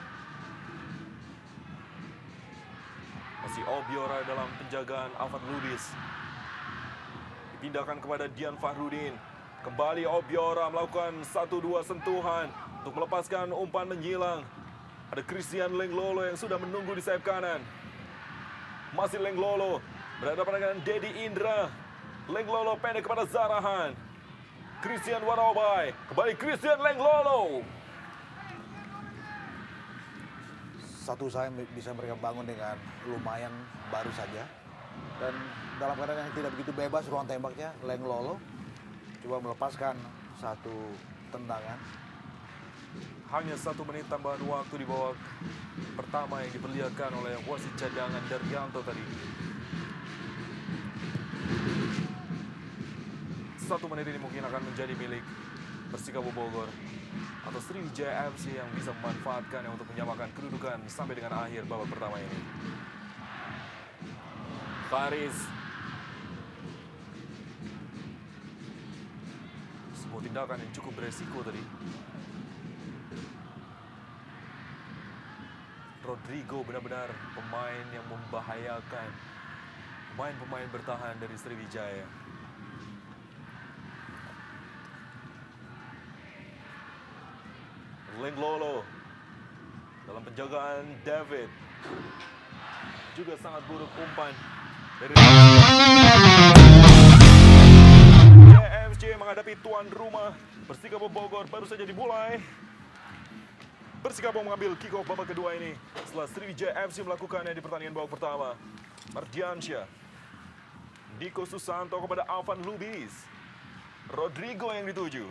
Speaker 1: masih Obiora dalam penjagaan Alfred Lubis. Dipindahkan kepada Dian Fahrudin. Kembali Obiora melakukan 1-2 sentuhan untuk melepaskan umpan menyilang. Ada Christian Lenglolo yang sudah menunggu di sayap kanan. Masih Lenglolo berhadapan dengan Dedi Indra. Lenglolo pendek kepada Zarahan. Christian Warobai, kembali Christian Lenglolo.
Speaker 3: Satu usaha yang bisa mereka bangun dengan lumayan baru saja. Dan dalam keadaan yang tidak begitu bebas ruang tembaknya, Lenglolo coba melepaskan satu tendangan.
Speaker 1: Hanya 1 menit tambahan waktu di babak pertama yang diperlihatkan oleh wasit cadangan Daryanto tadi. 1 menit ini mungkin akan menjadi milik Persikabo Bogor atau Sriwijaya FC yang bisa memanfaatkannya untuk menyamakan kedudukan sampai dengan akhir babak pertama ini. Faris. Sebuah tindakan yang cukup beresiko tadi. Rodrigo benar-benar pemain yang membahayakan pemain-pemain bertahan dari Sriwijaya. Lenglolo dalam penjagaan David, juga sangat buruk umpan dari JFC menghadapi tuan rumah. Persikabo Bogor baru saja dimulai. Persikabo mengambil kick off babak kedua ini setelah Sriwijaya FC melakukannya di pertandingan babak pertama. Mardiansyah, Nico Susanto kepada Alvan Lubis. Rodrigo yang dituju.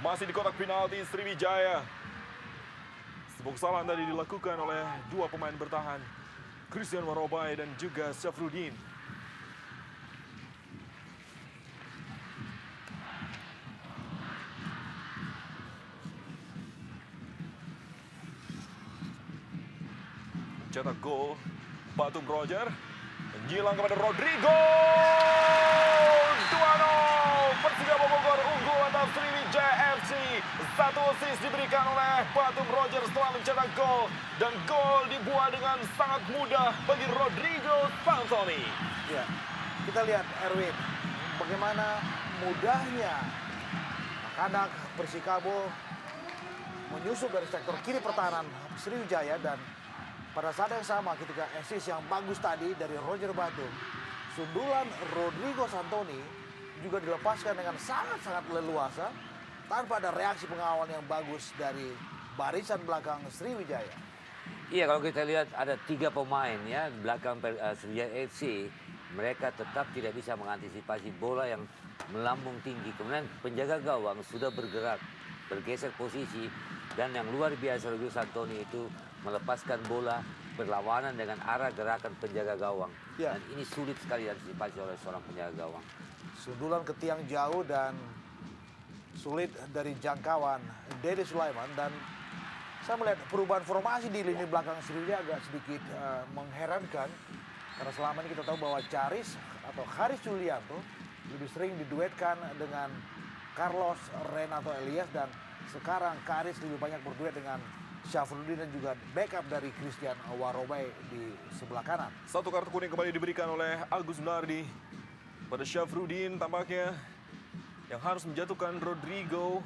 Speaker 1: Masih di kotak penalti Sriwijaya. Sebuah kesalahan tadi dilakukan oleh 2 pemain bertahan, Christian Warobai dan juga Syafruddin. Cetak gol Batum Roger, menyilang kepada Rodrigo. 2-0, Persikabo Bogor unggul atas Sriwijaya FC. 1 assist diberikan oleh Batum Roger setelah mencetak gol, dan gol dibuat dengan sangat mudah bagi Rodrigo Santoni.
Speaker 3: Ya, kita lihat Erwin, bagaimana mudahnya anak Persikabo menyusup dari sektor kiri pertahanan Sriwijaya, dan pada saat yang sama ketika assist yang bagus tadi dari Roger Batum, sundulan Rodrigo Santoni juga dilepaskan dengan sangat-sangat leluasa tanpa ada reaksi pengawal yang bagus dari barisan belakang Sriwijaya.
Speaker 2: Iya, kalau kita lihat ada 3 pemain ya di belakang Sriwijaya FC, mereka tetap tidak bisa mengantisipasi bola yang melambung tinggi. Kemudian penjaga gawang sudah bergerak, bergeser posisi, dan yang luar biasa Rogers Antoni itu melepaskan bola berlawanan dengan arah gerakan penjaga gawang.
Speaker 3: Ya.
Speaker 2: Dan ini sulit sekali diantisipasi oleh seorang penjaga gawang.
Speaker 3: Sundulan ke tiang jauh dan sulit dari jangkauan Dede Sulaiman, dan saya melihat perubahan formasi di lini belakang Sriwijaya agak sedikit mengherankan, karena selama ini kita tahu bahwa Charis atau Haris Julianto lebih sering diduetkan dengan Carlos Renato Elias, dan sekarang Karis lebih banyak berduet dengan Syafruddin dan juga backup dari Christian Warobai di sebelah kanan.
Speaker 1: Satu kartu kuning kembali diberikan oleh Agus Winardi pada Syafruddin tampaknya, yang harus menjatuhkan Rodrigo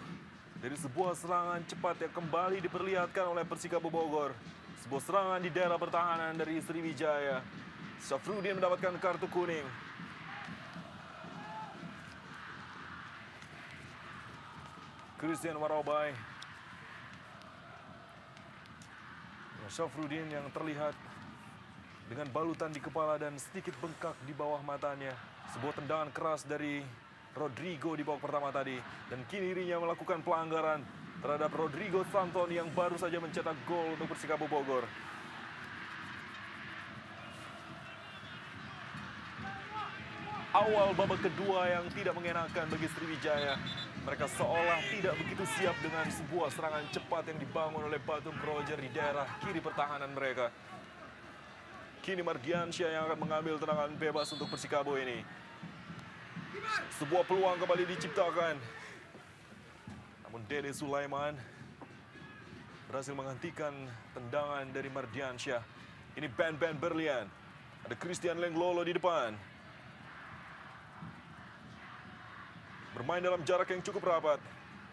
Speaker 1: dari sebuah serangan cepat yang kembali diperlihatkan oleh Persikabo Bogor. Sebuah serangan di daerah pertahanan dari Sriwijaya. Syafruddin mendapatkan kartu kuning. Christian Warobai. Syafruddin yang terlihat dengan balutan di kepala dan sedikit bengkak di bawah matanya. Sebuah tendangan keras dari Rodrigo di babak pertama tadi, dan kini dirinya melakukan pelanggaran terhadap Rodrigo Santoni yang baru saja mencetak gol untuk Persikabo Bogor. Awal babak kedua yang tidak mengenakan bagi Sriwijaya. Mereka seolah tidak begitu siap dengan sebuah serangan cepat yang dibangun oleh Batum Roger di daerah kiri pertahanan mereka. Kini Mardiansyah yang akan mengambil tendangan bebas untuk Persikabo ini. Sebuah peluang kembali diciptakan. Namun Dede Sulaiman berhasil menghentikan tendangan dari Mardiansyah. Ini Ben Berlian. Ada Christian Lenglolo di depan. Bermain dalam jarak yang cukup rapat.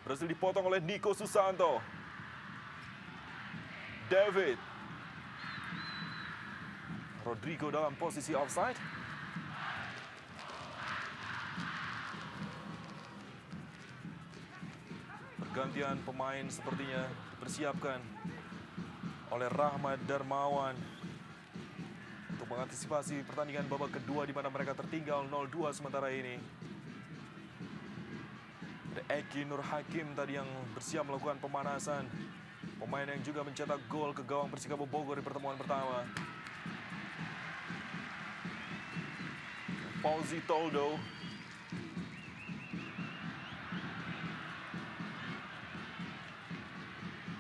Speaker 1: Berhasil dipotong oleh Nico Susanto. David. Rodrigo dalam posisi offside. Pergantian pemain sepertinya dipersiapkan oleh Rahmat Darmawan untuk mengantisipasi pertandingan babak kedua di mana mereka tertinggal 0-2 sementara ini. Ada Eki Nur Hakim tadi yang bersiap melakukan pemanasan. Pemain yang juga mencetak gol ke gawang Persikabo Bogor di pertemuan pertama. Fauzi Toldo.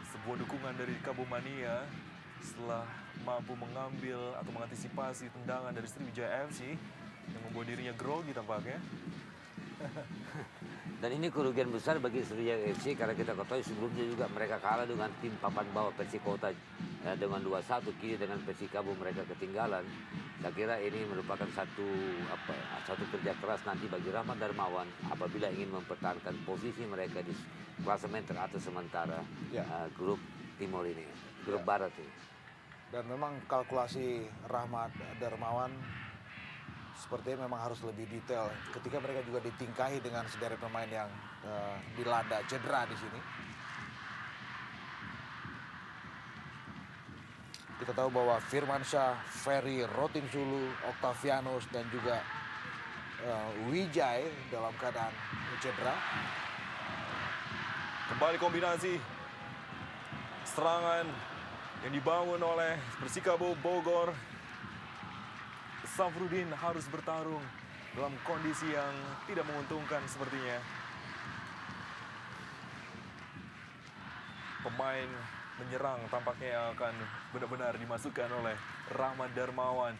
Speaker 1: Sebuah dukungan dari Cabo Mania setelah mampu mengambil atau mengantisipasi tendangan dari Sriwijaya FC yang membuat dirinya grogi tampaknya.
Speaker 2: Dan ini kerugian besar bagi Sriwijaya FC karena kita ketahui sebelumnya juga mereka kalah dengan tim papan bawah Persikota dengan 2-1. Kini dengan Persikabo mereka ketinggalan. Saya kira ini merupakan satu kerja keras nanti bagi Rahmat Darmawan apabila ingin mempertahankan posisi mereka di klasemen teratas sementara grup Timur ini, grup Barat ini.
Speaker 3: Dan memang kalkulasi Rahmat Darmawan sepertinya memang harus lebih detail ketika mereka juga ditingkahi dengan sederet pemain yang dilanda cedera di sini. Kita tahu bahwa Firmansyah, Ferry, Rotin Sulu, Octavianus, dan juga Wijay dalam keadaan cedera.
Speaker 1: Kembali kombinasi serangan yang dibangun oleh Persikabo Bogor. Syafruddin harus bertarung dalam kondisi yang tidak menguntungkan sepertinya. Pemain menyerang tampaknya yang akan benar-benar dimasukkan oleh Rahmat Darmawan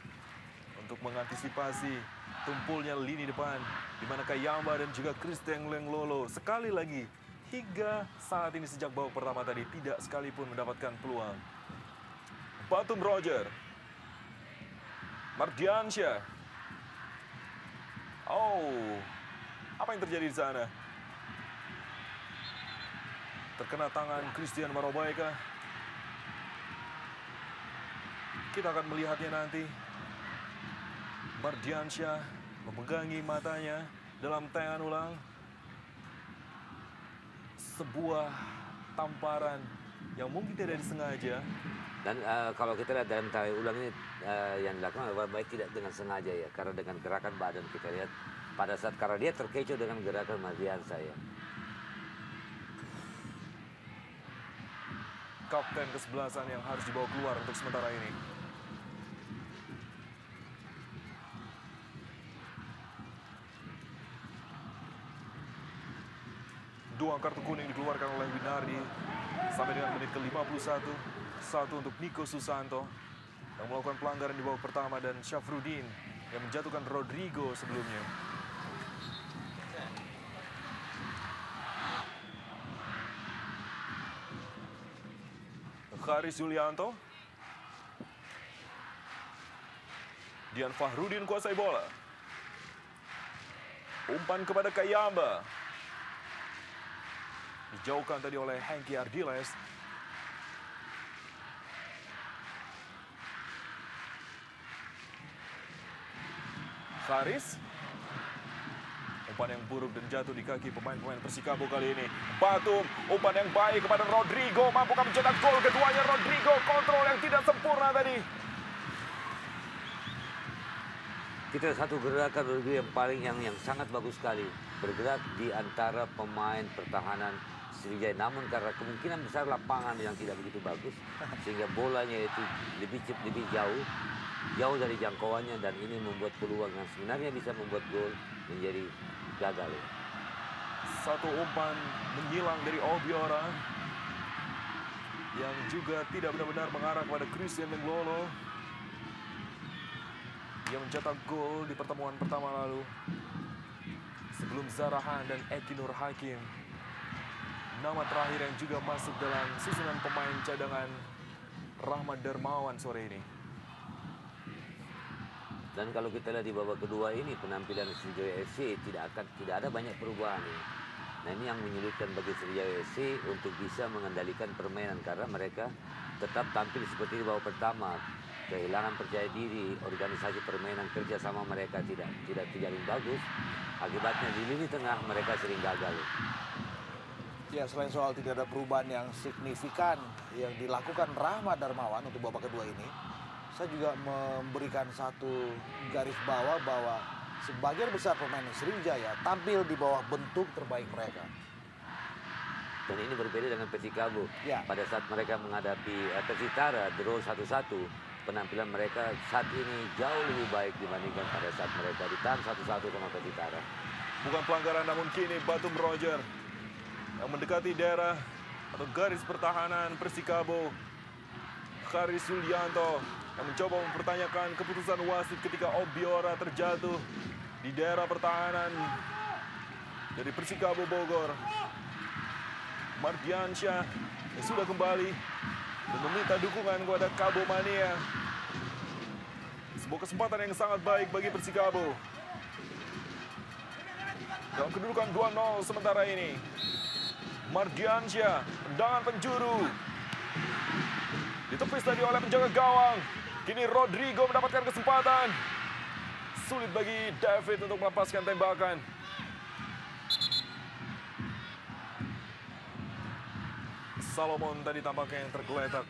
Speaker 1: untuk mengantisipasi tumpulnya lini depan di mana Kayamba dan juga Christian Lenglolo sekali lagi hingga saat ini sejak babak pertama tadi tidak sekalipun mendapatkan peluang. Batum Roger. Mardiansyah. Oh, apa yang terjadi di sana? Terkena tangan Christian Warobai kah? Kita akan melihatnya nanti. Mardiansyah memegangi matanya dalam tayangan ulang. Sebuah tamparan yang mungkin tidak disengaja
Speaker 2: Dan kalau kita lihat dalam tarik ulang ini yang dilakukan adalah baik tidak dengan sengaja ya, karena dengan gerakan badan kita lihat pada saat karena dia terkecoh dengan gerakan Mardiansyah ya.
Speaker 1: Kapten kesebelasan yang harus dibawa keluar untuk sementara ini. Dua kartu kuning dikeluarkan oleh Winardi sampai dengan menit ke-51. Satu untuk Nico Susanto yang melakukan pelanggaran di babak pertama dan Syafruddin yang menjatuhkan Rodrigo sebelumnya. Haris Yulianto. Dian Fahrudin kuasai bola. Umpan kepada Kayamba. Dijauhkan tadi oleh Hengki Ardiles. Haris. Umpan yang buruk dan jatuh di kaki pemain-pemain Persikabo kali ini. Batum, umpan yang baik kepada Rodrigo. Mampukah mencetak gol keduanya Rodrigo. Kontrol yang tidak sempurna tadi.
Speaker 2: Kita satu gerakan Rodrigo yang sangat bagus sekali. Bergerak di antara pemain pertahanan Sriwijaya. Namun karena kemungkinan besar lapangan yang tidak begitu bagus. Sehingga bolanya itu lebih jauh dari jangkauannya. Dan ini membuat peluang yang sebenarnya bisa membuat gol menjadi gagal.
Speaker 1: Satu umpan menyilang dari Obiora yang juga tidak benar-benar mengarah kepada Christian Menglolo. Ia mencetak gol di pertemuan pertama lalu sebelum Zarahan dan Eki Nur Hakim. Nama terakhir yang juga masuk dalam susunan pemain cadangan Rahmat Darmawan sore ini.
Speaker 2: Dan kalau kita lihat di babak kedua ini penampilan Sriwijaya FC tidak ada banyak perubahan. Nah ini yang menyulitkan bagi Sriwijaya FC untuk bisa mengendalikan permainan karena mereka tetap tampil seperti di babak pertama. Kehilangan percaya diri, organisasi permainan kerjasama mereka tidak terjalin bagus. Akibatnya di lini tengah mereka sering gagal.
Speaker 3: Ya, selain soal tidak ada perubahan yang signifikan yang dilakukan Rahmat Darmawan untuk babak kedua ini, saya juga memberikan satu garis bawah bahwa sebagian besar pemain Sriwijaya tampil di bawah bentuk terbaik mereka.
Speaker 2: Dan ini berbeda dengan Persikabo.
Speaker 3: Ya.
Speaker 2: Pada saat mereka menghadapi Persitara, draw 1-1, penampilan mereka saat ini jauh lebih baik dibandingkan pada saat mereka ditahan 1-1 sama Persitara.
Speaker 1: Bukan pelanggaran namun kini Batum Roger yang mendekati daerah atau garis pertahanan Persikabo. Haris Yulianto yang mencoba mempertanyakan keputusan wasit ketika Obiora terjatuh di daerah pertahanan dari Persikabo Bogor. Mardiansyah yang sudah kembali dan meminta dukungan kepada Kabo Mania. Sebuah kesempatan yang sangat baik bagi Persikabo. Dalam kedudukan 2-0 sementara ini. Mardiansyah, tendangan penjuru. Ditepis tadi oleh penjaga gawang. Kini Rodrigo mendapatkan kesempatan. Sulit bagi David untuk melepaskan tembakan. Salomon tadi tampaknya yang tergeletak.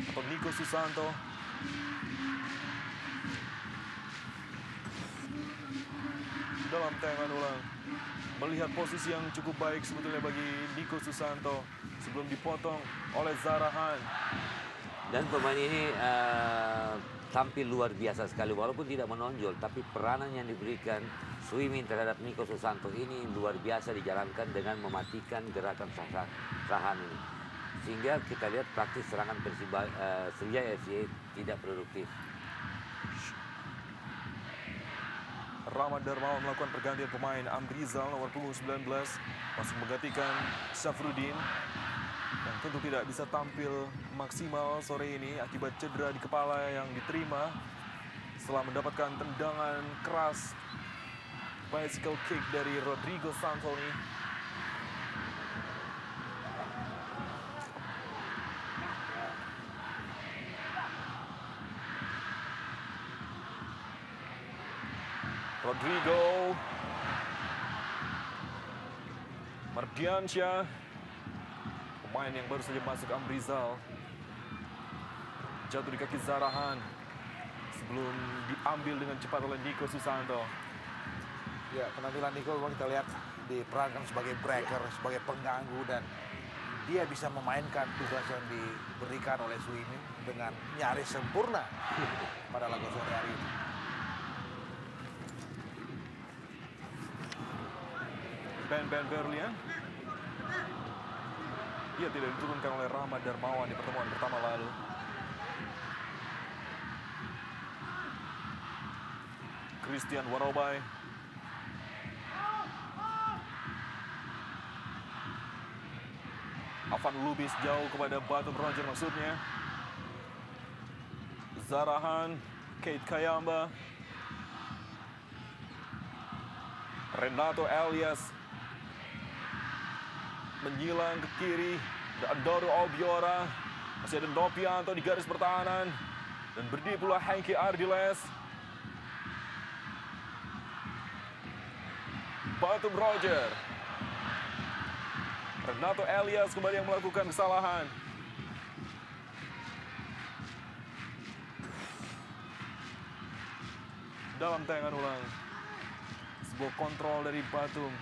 Speaker 1: Atau Nico Susanto. Dalam tayangan ulang. Melihat posisi yang cukup baik sebetulnya bagi Nico Susanto sebelum dipotong oleh Zarahan.
Speaker 2: Dan pemain ini tampil luar biasa sekali walaupun tidak menonjol, tapi peranan yang diberikan Suimin terhadap Nico Susanto ini luar biasa dijalankan dengan mematikan gerakan Sahan ini. Sehingga kita lihat praktis serangan Sriwijaya FC tidak produktif.
Speaker 1: Rahmat Darmawan melakukan pergantian pemain. Amrizal nomor punggung 19 masuk menggantikan Syafruddin yang tentu tidak bisa tampil maksimal sore ini akibat cedera di kepala yang diterima setelah mendapatkan tendangan keras bicycle kick dari Rodrigo Santoni. Rodrigo Mardiansyah, pemain yang baru saja masuk, Amrizal, jatuh di kaki Zarahan sebelum diambil dengan cepat oleh Niko Susanto.
Speaker 3: Ya, penampilan Niko memang kita lihat diperankan sebagai breaker, sebagai pengganggu, dan dia bisa memainkan tugas yang diberikan oleh Suimin dengan nyaris sempurna pada laga sore hari ini.
Speaker 1: Ben Berlian. Ia tidak diturunkan oleh Rahmat Darmawan di pertemuan pertama lalu. Christian Warobai. Avan Lubis jauh kepada Batum Roger maksudnya. Zarahan, Kate Kayamba. Renato Elias menyilang ke kiri. Andoro Obiora. Masih ada Nopianto di garis pertahanan. Dan berdiri pula Henki Ardiles. Batum Roger. Renato Elias kembali yang melakukan kesalahan. Dalam tayangan ulang. Sebuah kontrol dari Batum.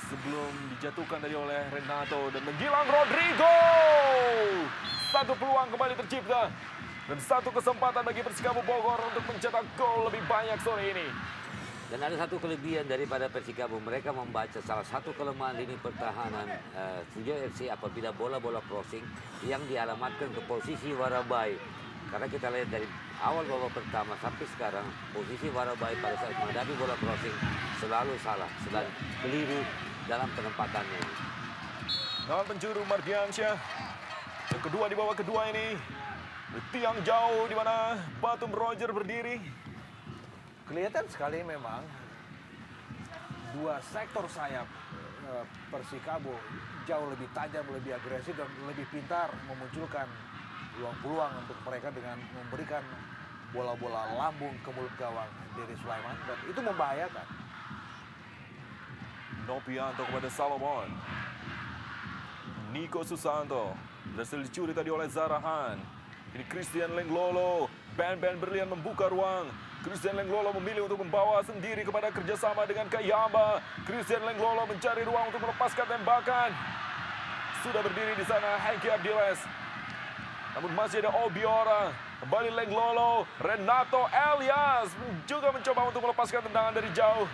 Speaker 1: Sebelum dijatuhkan tadi oleh Renato dan menghilang Rodrigo. Satu peluang kembali tercipta. Dan satu kesempatan bagi Persikabo Bogor untuk mencetak gol lebih banyak sore ini.
Speaker 2: Dan ada satu kelebihan daripada Persikabo, mereka membaca salah satu kelemahan lini pertahanan Sriwijaya FC apabila bola-bola crossing yang dialamatkan ke posisi Warabai. Karena kita lihat dari awal babak pertama sampai sekarang, posisi Warabai pada saat menghadapi bola crossing selalu salah, selalu keliru dalam penempatannya.
Speaker 1: Dalam penjuru Mardiansyah. Yang kedua di babak kedua ini. Tiang jauh di mana Batum Roger berdiri.
Speaker 3: Kelihatan sekali memang dua sektor sayap Persikabo jauh lebih tajam, lebih agresif, dan lebih pintar memunculkan peluang-peluang untuk mereka dengan memberikan bola-bola lambung ke mulut gawang Dede Sulaiman, dan itu membahayakan.
Speaker 1: Nopianto kepada Salomon. Niko Susanto berhasil dicuri tadi oleh Zarahan. Ini Christian Lenglolo. Ben Berlian membuka ruang. Christian Lenglolo memilih untuk membawa sendiri kepada kerjasama dengan Kayamba. Christian Lenglolo mencari ruang untuk melepaskan tembakan. Sudah berdiri di sana Henki Ardiles. Namun masih ada Obiora. Kembali Lenglolo. Renato Elias juga mencoba untuk melepaskan tendangan dari jauh.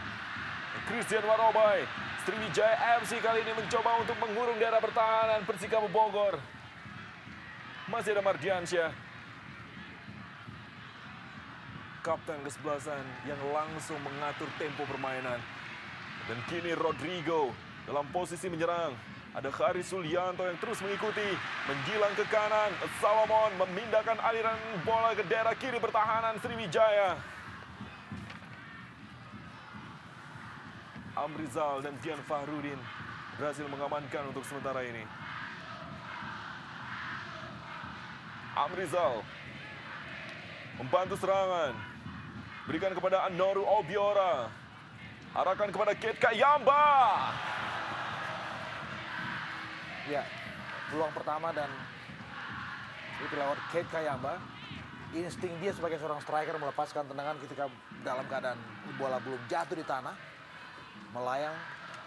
Speaker 1: Christian Warobai. Sriwijaya FC kali ini mencoba untuk mengurung daerah pertahanan Persikabo Bogor. Masih ada Mardiansyah. Kapten kesebelasan yang langsung mengatur tempo permainan. Dan kini Rodrigo dalam posisi menyerang. Ada Haris Sulianto yang terus mengikuti. Menjilang ke kanan. Salomon memindahkan aliran bola ke daerah kiri pertahanan Sriwijaya. Amrizal dan Dian Fahrudin berhasil mengamankan untuk sementara ini. Amrizal membantu serangan. Berikan kepada Anoru Obiora. Arahkan kepada Kate Kayamba.
Speaker 3: Ya, peluang pertama dan itu lewat Kate Kayamba. Insting dia sebagai seorang striker melepaskan tendangan ketika dalam keadaan bola belum jatuh di tanah. Melayang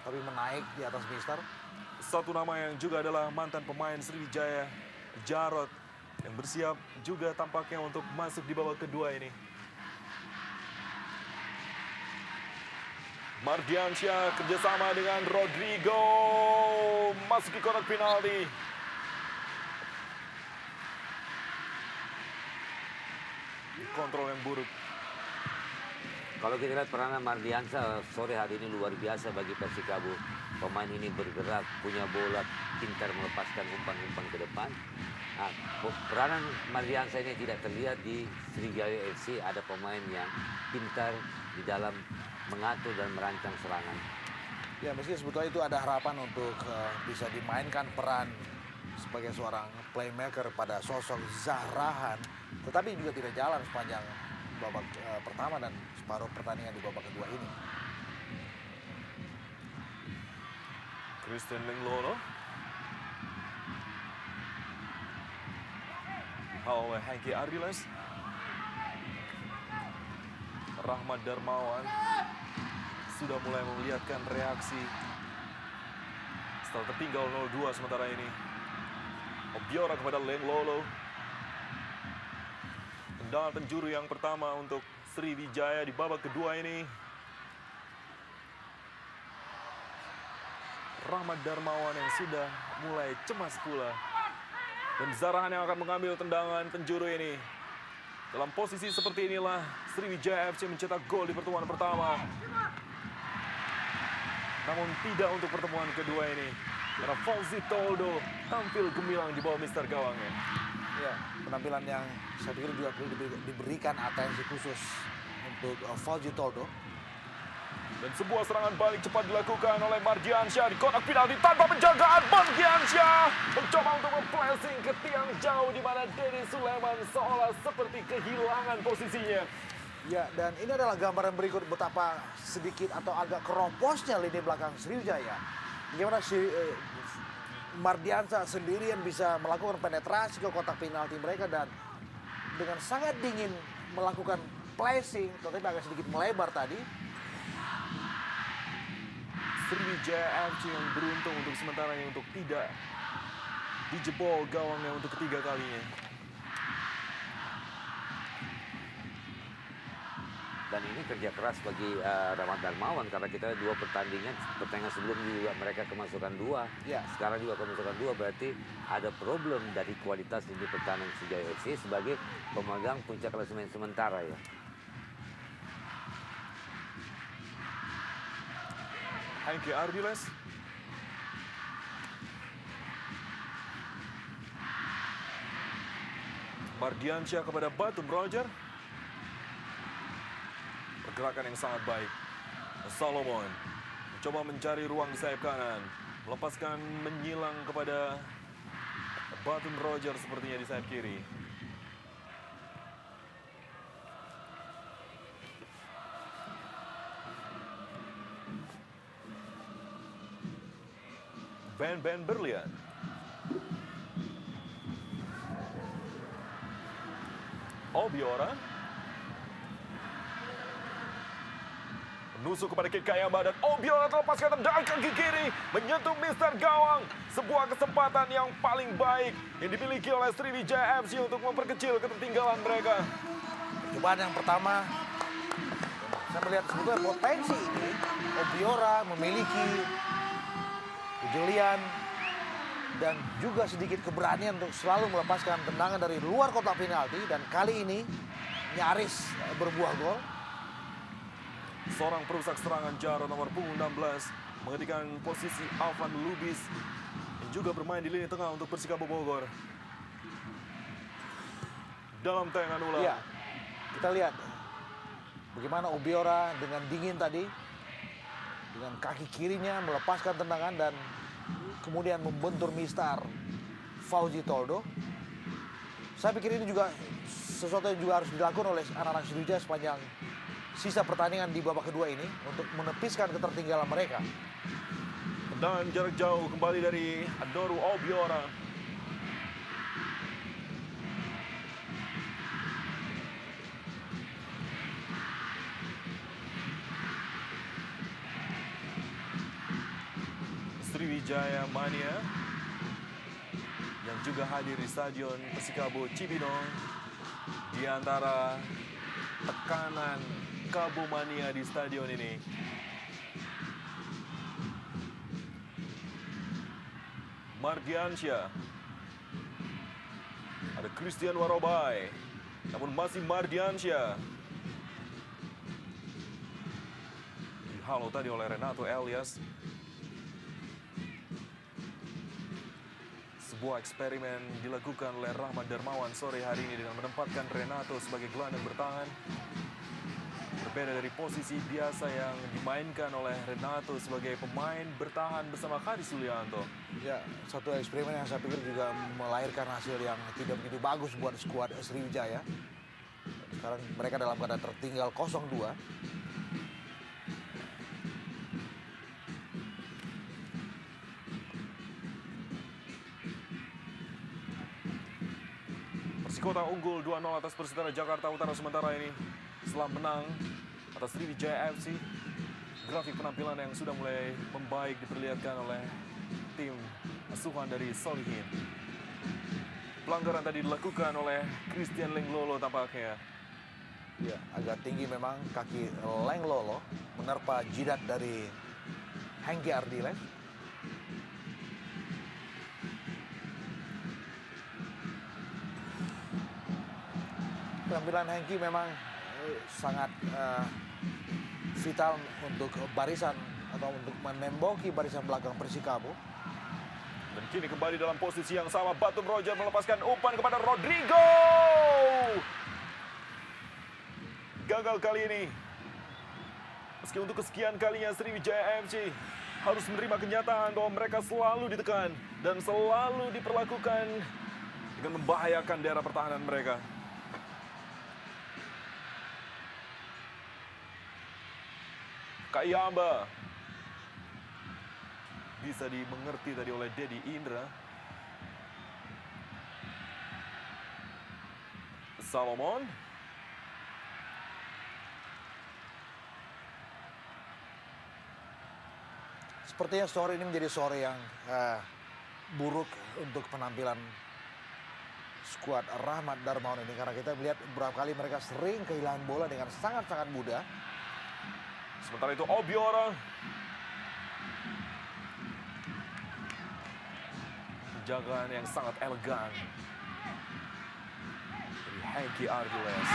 Speaker 3: tapi menaik di atas mister.
Speaker 1: Satu nama yang juga adalah mantan pemain Sriwijaya, Jarod, yang bersiap juga tampaknya untuk masuk di babak kedua ini. Mardiansyah kerjasama dengan Rodrigo masuki kotak penalti. Kontrol yang buruk.
Speaker 2: Kalau kita lihat peranan Mardiansyah sore hari ini luar biasa bagi Persikabo. Pemain ini bergerak, punya bola, pintar melepaskan umpan-umpan ke depan. Nah, peranan Mardiansyah ini tidak terlihat di Sriwijaya FC. Ada pemain yang pintar di dalam mengatur dan merancang serangan.
Speaker 3: Ya, meski sebetulnya itu ada harapan untuk bisa dimainkan peran sebagai seorang playmaker pada sosok Zahrahan, tetapi juga tidak jalan sepanjang babak pertama dan separuh pertandingan di babak kedua ini.
Speaker 1: Christian Lenglolo. Oleh Hengki Ardiles. Rahmat Darmawan sudah mulai melihatkan reaksi setelah tertinggal 0-2 sementara ini. Obiora kepada Lenglolo. Tendangan penjuru yang pertama untuk Sriwijaya di babak kedua ini. Rahmat Darmawan yang sudah mulai cemas pula. Dan Zarahan yang akan mengambil tendangan penjuru ini. Dalam posisi seperti inilah Sriwijaya FC mencetak gol di pertemuan pertama. Namun tidak untuk pertemuan kedua ini. Karena Fauzi Toldo tampil gemilang di bawah mister gawangnya.
Speaker 3: Ya, penampilan yang saya pikir juga perlu diberikan atensi khusus untuk Fauzi Toldo.
Speaker 1: Dan sebuah serangan balik cepat dilakukan oleh Mardiansyah di kotak penalti tanpa penjagaan. Mardiansyah mencoba untuk mempressing ke tiang jauh di mana Denny Suleman seolah seperti kehilangan posisinya.
Speaker 3: Ya, dan ini adalah gambaran berikut betapa sedikit atau agak keroposnya lini belakang Sriwijaya. Bagaimana si Mardiansyah sendirian bisa melakukan penetrasi ke kotak penalti mereka dan dengan sangat dingin melakukan placing, tetapi agak sedikit melebar tadi.
Speaker 1: Sriwijaya FC yang beruntung untuk sementara ini untuk tidak dijebol gawangnya untuk ketiga kalinya.
Speaker 2: Dan ini kerja keras bagi Rahmat Darmawan karena kita 2 pertandingan sebelum juga mereka kemasukan 2.
Speaker 3: Ya.
Speaker 2: Sekarang juga kemasukan 2 berarti ada problem dari kualitas lini pertahanan Sriwijaya FC sebagai pemegang puncak klasemen sementara ya.
Speaker 1: Hengki Ardiles. Mardiansyah kepada Batum Roger. Pergerakan yang sangat baik. Solomon mencoba mencari ruang di sayap kanan. Melepaskan menyilang kepada Batum Roger sepertinya di sayap kiri. Ben Berlian. Obiora. Menusuk kepada Kit Kayamba dan Obiora terlepaskan tendangan kaki kiri. Menyentuh mister gawang. Sebuah kesempatan yang paling baik yang dimiliki oleh Sriwijaya FC untuk memperkecil ketertinggalan mereka.
Speaker 3: Percobaan yang pertama, saya melihat sebetulnya potensi ini. Obiora memiliki kejelian dan juga sedikit keberanian untuk selalu melepaskan tendangan dari luar kotak penalti dan kali ini nyaris berbuah gol.
Speaker 1: Seorang perusak serangan Jaro nomor punggung 16 menggantikan posisi Alvan Lubis yang juga bermain di lini tengah untuk Persikabo Bogor. Dalam tayangan ulang.
Speaker 3: Iya, kita lihat bagaimana Obiora dengan dingin tadi dengan kaki kirinya melepaskan tendangan dan kemudian membentur mister Fauzi Toldo. Saya pikir ini juga sesuatu yang juga harus dilakukan oleh anak-anak Sriwijaya sepanjang sisa pertandingan di babak kedua ini untuk menepiskan ketertinggalan mereka.
Speaker 1: Dan jarak jauh kembali dari Adoru Obiora. Sriwijaya Mania yang juga hadir di Stadion Persikabo Cibinong di antara tekanan Kabo Mania di stadion ini. Mardiansyah. Ada Christian Warobai. Namun masih Mardiansyah. Dihalau tadi oleh Renato Elias. Sebuah eksperimen dilakukan oleh Rahmat Darmawan sore hari ini dengan menempatkan Renato sebagai gelandang bertahan. Berbeda dari posisi biasa yang dimainkan oleh Renato sebagai pemain bertahan bersama Haris Sulianto.
Speaker 3: Ya, satu eksperimen yang saya pikir juga melahirkan hasil yang tidak begitu bagus buat skuad Sriwijaya. Sekarang mereka dalam keadaan tertinggal 0-2.
Speaker 1: Kota unggul 2-0 atas Persitara Jakarta Utara sementara ini. Setelah menang atas Sriwijaya FC, grafik penampilan yang sudah mulai membaik diperlihatkan oleh tim asuhan dari Solihin. Pelanggaran tadi dilakukan oleh Christian Lenglolo tampaknya.
Speaker 3: Ya, agak tinggi memang kaki Lenglolo menerpa jidat dari Hengki Ardiles. Penampilan Hengki memang sangat vital untuk barisan atau untuk menemboki barisan belakang Persikabo.
Speaker 1: Dan kini kembali dalam posisi yang sama, Batum Roger melepaskan umpan kepada Rodrigo. Gagal kali ini. Meski untuk kesekian kalinya Sriwijaya FC harus menerima kenyataan bahwa mereka selalu ditekan dan selalu diperlakukan dengan membahayakan daerah pertahanan mereka. Kayamba bisa dimengerti tadi oleh Dedi Indra. Salomon.
Speaker 3: Sepertinya sore ini menjadi sore yang buruk untuk penampilan skuad Rahmat Darmawan ini. Karena kita melihat beberapa kali mereka sering kehilangan bola dengan sangat-sangat mudah.
Speaker 1: Sementara itu Obiora. Penjagaan yang sangat elegan dari Hengki Ardiles.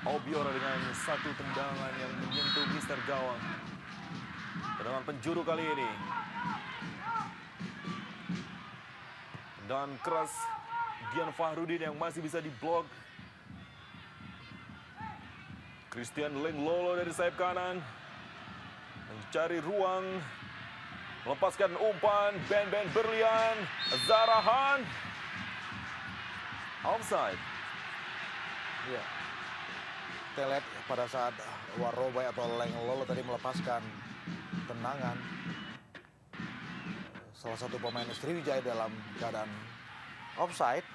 Speaker 1: Obiora dengan satu tendangan yang menyentuh Mister Gawang. Tendangan penjuru kali ini. Dan keras Dian Fahrudin yang masih bisa diblok. Christian Lenglolo dari sayap kanan mencari ruang, melepaskan umpan. Ben Berlian, Zarahan, offside.
Speaker 3: Ya. Kita lihat pada saat Warobai atau Lenglolo tadi melepaskan tendangan, salah satu pemain Sriwijaya dalam keadaan offside.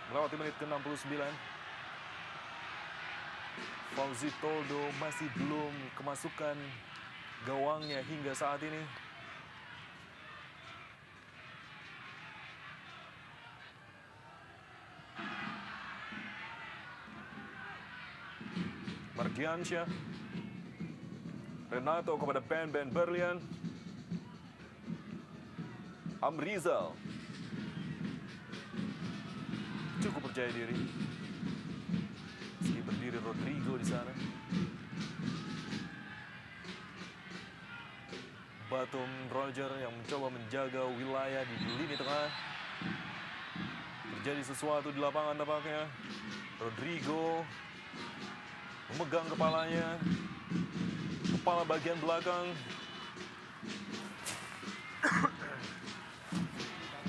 Speaker 1: Melewati menit ke-69. Fauzi Toldo masih belum kemasukan gawangnya hingga saat ini. Mardiansyah. Renato kepada Ben Berlian. Amrizal. Cukup percaya diri. Meski berdiri Rodrigo di sana. Batum Roger yang mencoba menjaga wilayah di lini tengah. Terjadi sesuatu di lapangan tampaknya. Rodrigo memegang kepalanya, kepala bagian belakang.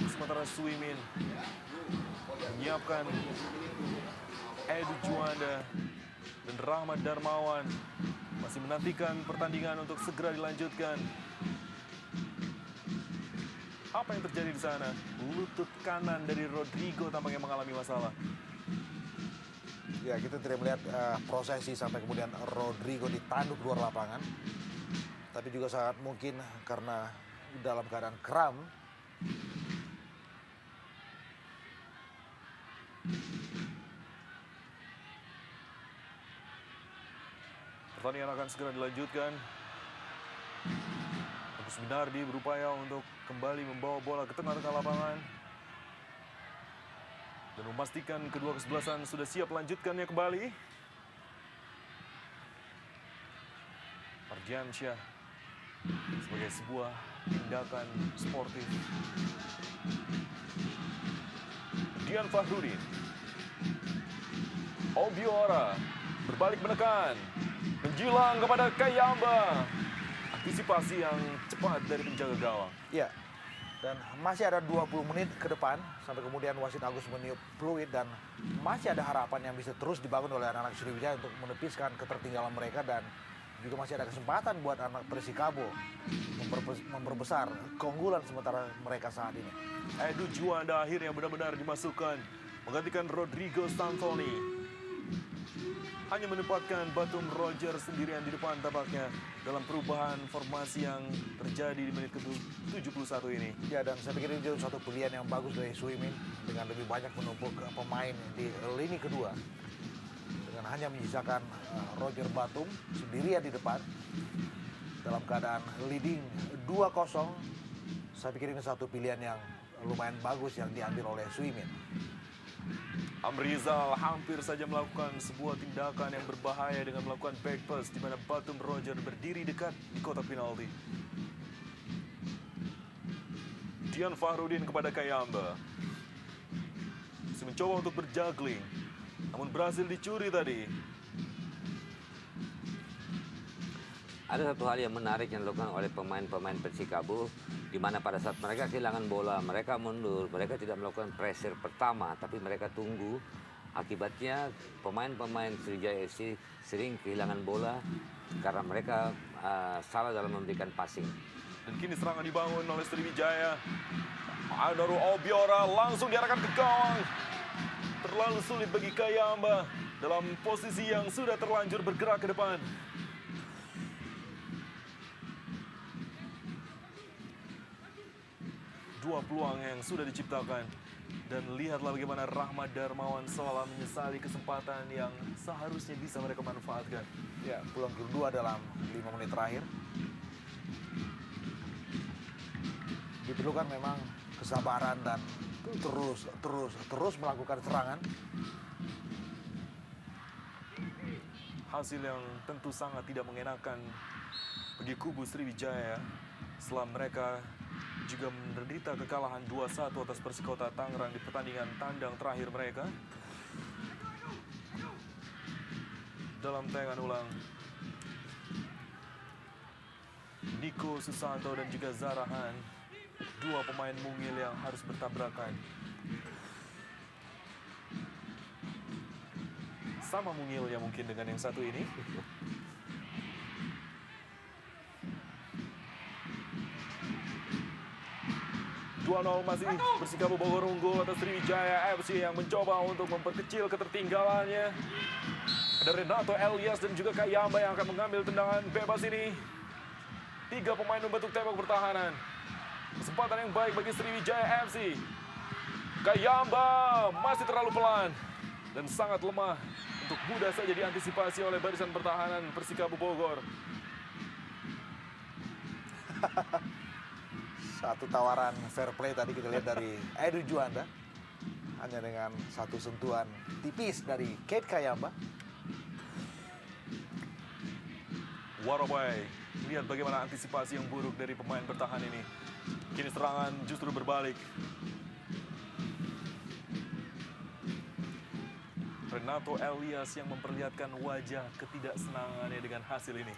Speaker 1: Sementara Suimin menyiapkan Edu Juanda dan Rahmat Darmawan masih menantikan pertandingan untuk segera dilanjutkan. Apa yang terjadi di sana? Lutut kanan dari Rodrigo tampaknya mengalami masalah.
Speaker 3: Ya, kita tidak melihat prosesi sampai kemudian Rodrigo ditanduk luar lapangan. Tapi juga sangat mungkin karena dalam keadaan kram.
Speaker 1: Pertandingan akan segera dilanjutkan. Agus Winardi berupaya untuk kembali membawa bola ke tengah-tengah lapangan dan memastikan kedua kesebelasan sudah siap melanjutkannya kembali. Mardiansyah sebagai sebuah tindakan sportif. Dian Fahrudin. Obiora berbalik menekan. Menjulang kepada Kayamba. Antisipasi yang cepat dari penjaga gawang.
Speaker 3: Ya, Dan masih ada 20 menit ke depan sampai kemudian wasit Agus meniup peluit dan masih ada harapan yang bisa terus dibangun oleh anak-anak Sriwijaya untuk menepiskan ketertinggalan mereka dan juga masih ada kesempatan buat anak Persikabo memperbesar keunggulan sementara mereka saat ini.
Speaker 1: Edu Juanda akhirnya benar-benar dimasukkan menggantikan Rodrigo Santoni. Hanya menempatkan Batum Roger sendirian di depan tampaknya dalam perubahan formasi yang terjadi di menit ke-71 ini.
Speaker 3: Ya, dan saya pikir ini juga satu pilihan yang bagus dari Suimin dengan lebih banyak menumpuk pemain di lini kedua. Dengan hanya menyisakan Roger Batum sendirian di depan dalam keadaan leading 2-0. Saya pikir ini satu pilihan yang lumayan bagus yang diambil oleh Suimin.
Speaker 1: Amrizal hampir saja melakukan sebuah tindakan yang berbahaya dengan melakukan back pass di mana Batum Roger berdiri dekat di kotak penalti. Dian Fahrudin kepada Kayamba. Masih mencoba untuk berjuggling, namun berhasil dicuri tadi.
Speaker 2: Ada satu hal yang menarik yang dilakukan oleh pemain-pemain Persikabo, di mana pada saat mereka kehilangan bola, mereka mundur, mereka tidak melakukan pressure pertama, tapi mereka tunggu. Akibatnya pemain-pemain Sriwijaya FC sering kehilangan bola karena mereka salah dalam memberikan passing.
Speaker 1: Dan kini serangan dibangun oleh Sriwijaya. Andaru Obiora langsung diarahkan ke gawang. Terlalu sulit bagi Kayamba dalam posisi yang sudah terlanjur bergerak ke depan. Dua peluang yang sudah diciptakan. Dan lihatlah bagaimana Rahmat Darmawan seolah menyesali kesempatan yang seharusnya bisa mereka manfaatkan.
Speaker 3: Ya, peluang kedua dalam 5 menit terakhir. Diperlukan memang kesabaran dan terus melakukan serangan.
Speaker 1: Hasil yang tentu sangat tidak mengenakan bagi kubu Sriwijaya setelah mereka juga menderita kekalahan 2-1 atas Persikota Tangerang di pertandingan tandang terakhir mereka. Dalam tayangan ulang, Niko Susanto dan juga Zarahan, dua pemain mungil yang harus bertabrakan. Sama mungilnya mungkin dengan yang satu ini. 2-0 masih Persikabo Bogor unggul atas Sriwijaya FC yang mencoba untuk memperkecil ketertinggalannya. Ada Renato Elias dan juga Kayamba yang akan mengambil tendangan bebas ini. 3 pemain membentuk tembok pertahanan. Kesempatan yang baik bagi Sriwijaya FC. Kayamba masih terlalu pelan dan sangat lemah untuk mudah saja diantisipasi oleh barisan pertahanan Persikabo Bogor.
Speaker 3: Satu tawaran fair play tadi kita lihat dari Edu Juanda. Hanya dengan satu sentuhan tipis dari Kate Kayamba.
Speaker 1: Waroboy, lihat bagaimana antisipasi yang buruk dari pemain bertahan ini. Kini serangan justru berbalik. Renato Elias yang memperlihatkan wajah ketidaksenangannya dengan hasil ini.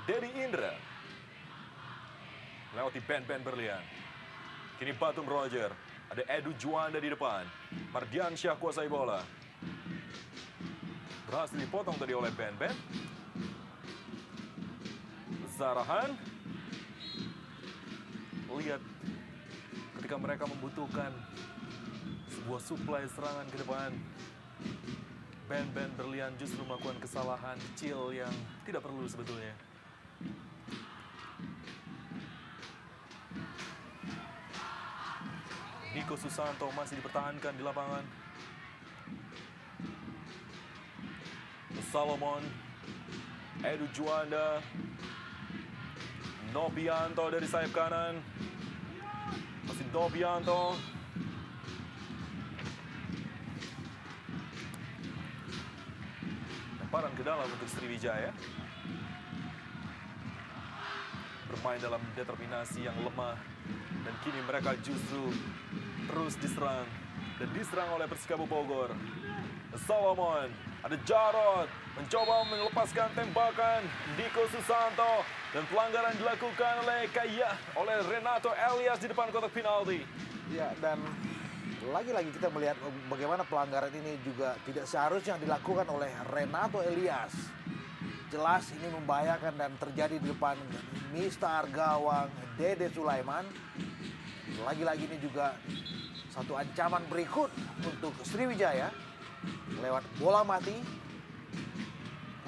Speaker 1: Dedi Indra melewati band-band berlian. Kini Batum Roger. Ada Edu Juanda di depan. Mardian Syah kuasai bola. Berhasil dipotong tadi oleh band-band. Zarahan. Lihat ketika mereka membutuhkan sebuah suplai serangan ke depan. Band-band berlian justru melakukan kesalahan kecil yang tidak perlu sebetulnya. Niko Susanto masih dipertahankan di lapangan. Salomon, Edu Juanda, Nopianto dari sayap kanan. Masih Nopianto. Lemparan ke dalam untuk Sriwijaya. Bermain dalam determinasi yang lemah. Dan kini mereka justru terus diserang. Dan diserang oleh Persikabo Bogor. Solomon, Ada Jarod mencoba melepaskan tembakan Diko Susanto dan pelanggaran dilakukan oleh Renato Elias di depan kotak penalti.
Speaker 3: Ya, dan lagi-lagi kita melihat bagaimana pelanggaran ini juga tidak seharusnya dilakukan oleh Renato Elias. Jelas ini membahayakan dan terjadi di depan mistar gawang Dede Sulaiman. Lagi-lagi ini juga satu ancaman berikut untuk Sriwijaya lewat bola mati.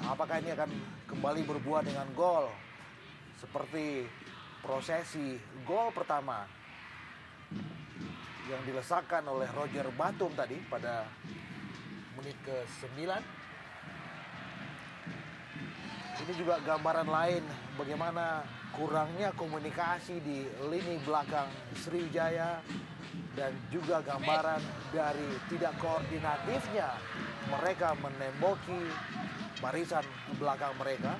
Speaker 3: Apakah ini akan kembali berbuah dengan gol seperti prosesi gol pertama yang dilesakkan oleh Roger Batum tadi pada menit ke-9. Ini juga gambaran lain bagaimana kurangnya komunikasi di lini belakang Sriwijaya dan juga gambaran dari tidak koordinatifnya mereka menemboki barisan belakang mereka.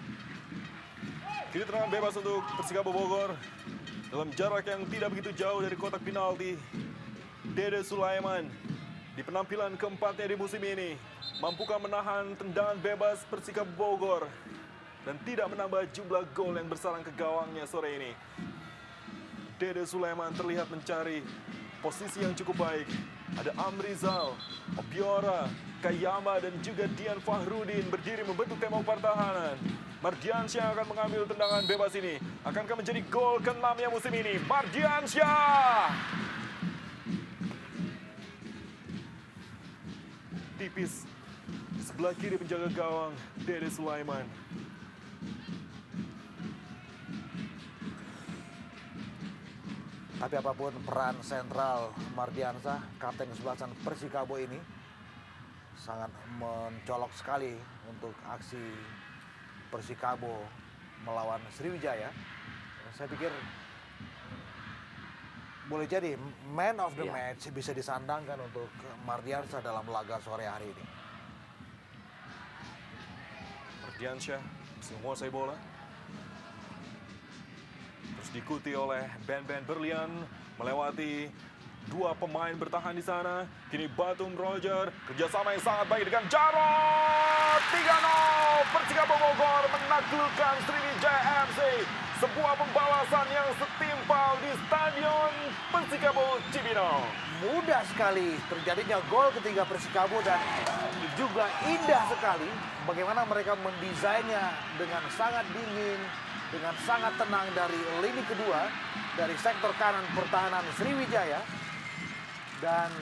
Speaker 1: Kini tendangan bebas untuk Persikabo Bogor dalam jarak yang tidak begitu jauh dari kotak penalti. Dede Sulaiman di penampilan keempatnya di musim ini mampukah menahan tendangan bebas Persikabo Bogor dan tidak menambah jumlah gol yang bersarang ke gawangnya sore ini. Dede Sulaiman terlihat mencari posisi yang cukup baik. Ada Amrizal, Obiora, Kayama dan juga Dian Fahrudin berdiri membentuk tembok pertahanan. Mardiansyah akan mengambil tendangan bebas ini. Akankah menjadi gol ke-6-nya musim ini? Mardiansyah! Tipis di sebelah kiri penjaga gawang Dede Sulaiman.
Speaker 3: Tapi apapun peran sentral Mardiansyah, kapten kesebelasan Persikabo ini sangat mencolok sekali untuk aksi Persikabo melawan Sriwijaya. Saya pikir boleh jadi man of the match bisa disandangkan untuk Mardiansyah dalam laga sore hari ini.
Speaker 1: Mardiansyah masih menguasai bola. Terus diikuti oleh Ben Berlian melewati dua pemain bertahan di sana. Kini Batum Roger, kerjasama yang sangat baik dengan Jarod. 3-0, Persikabo Bogor menaklukkan Sriwijaya FC. Sebuah pembalasan yang setimpal di Stadion Persikabo Cibinong.
Speaker 3: Mudah sekali terjadinya gol ketiga Persikabo dan juga indah sekali bagaimana mereka mendesainnya dengan sangat dingin, dengan sangat tenang dari lini kedua, dari sektor kanan pertahanan Sriwijaya. Dan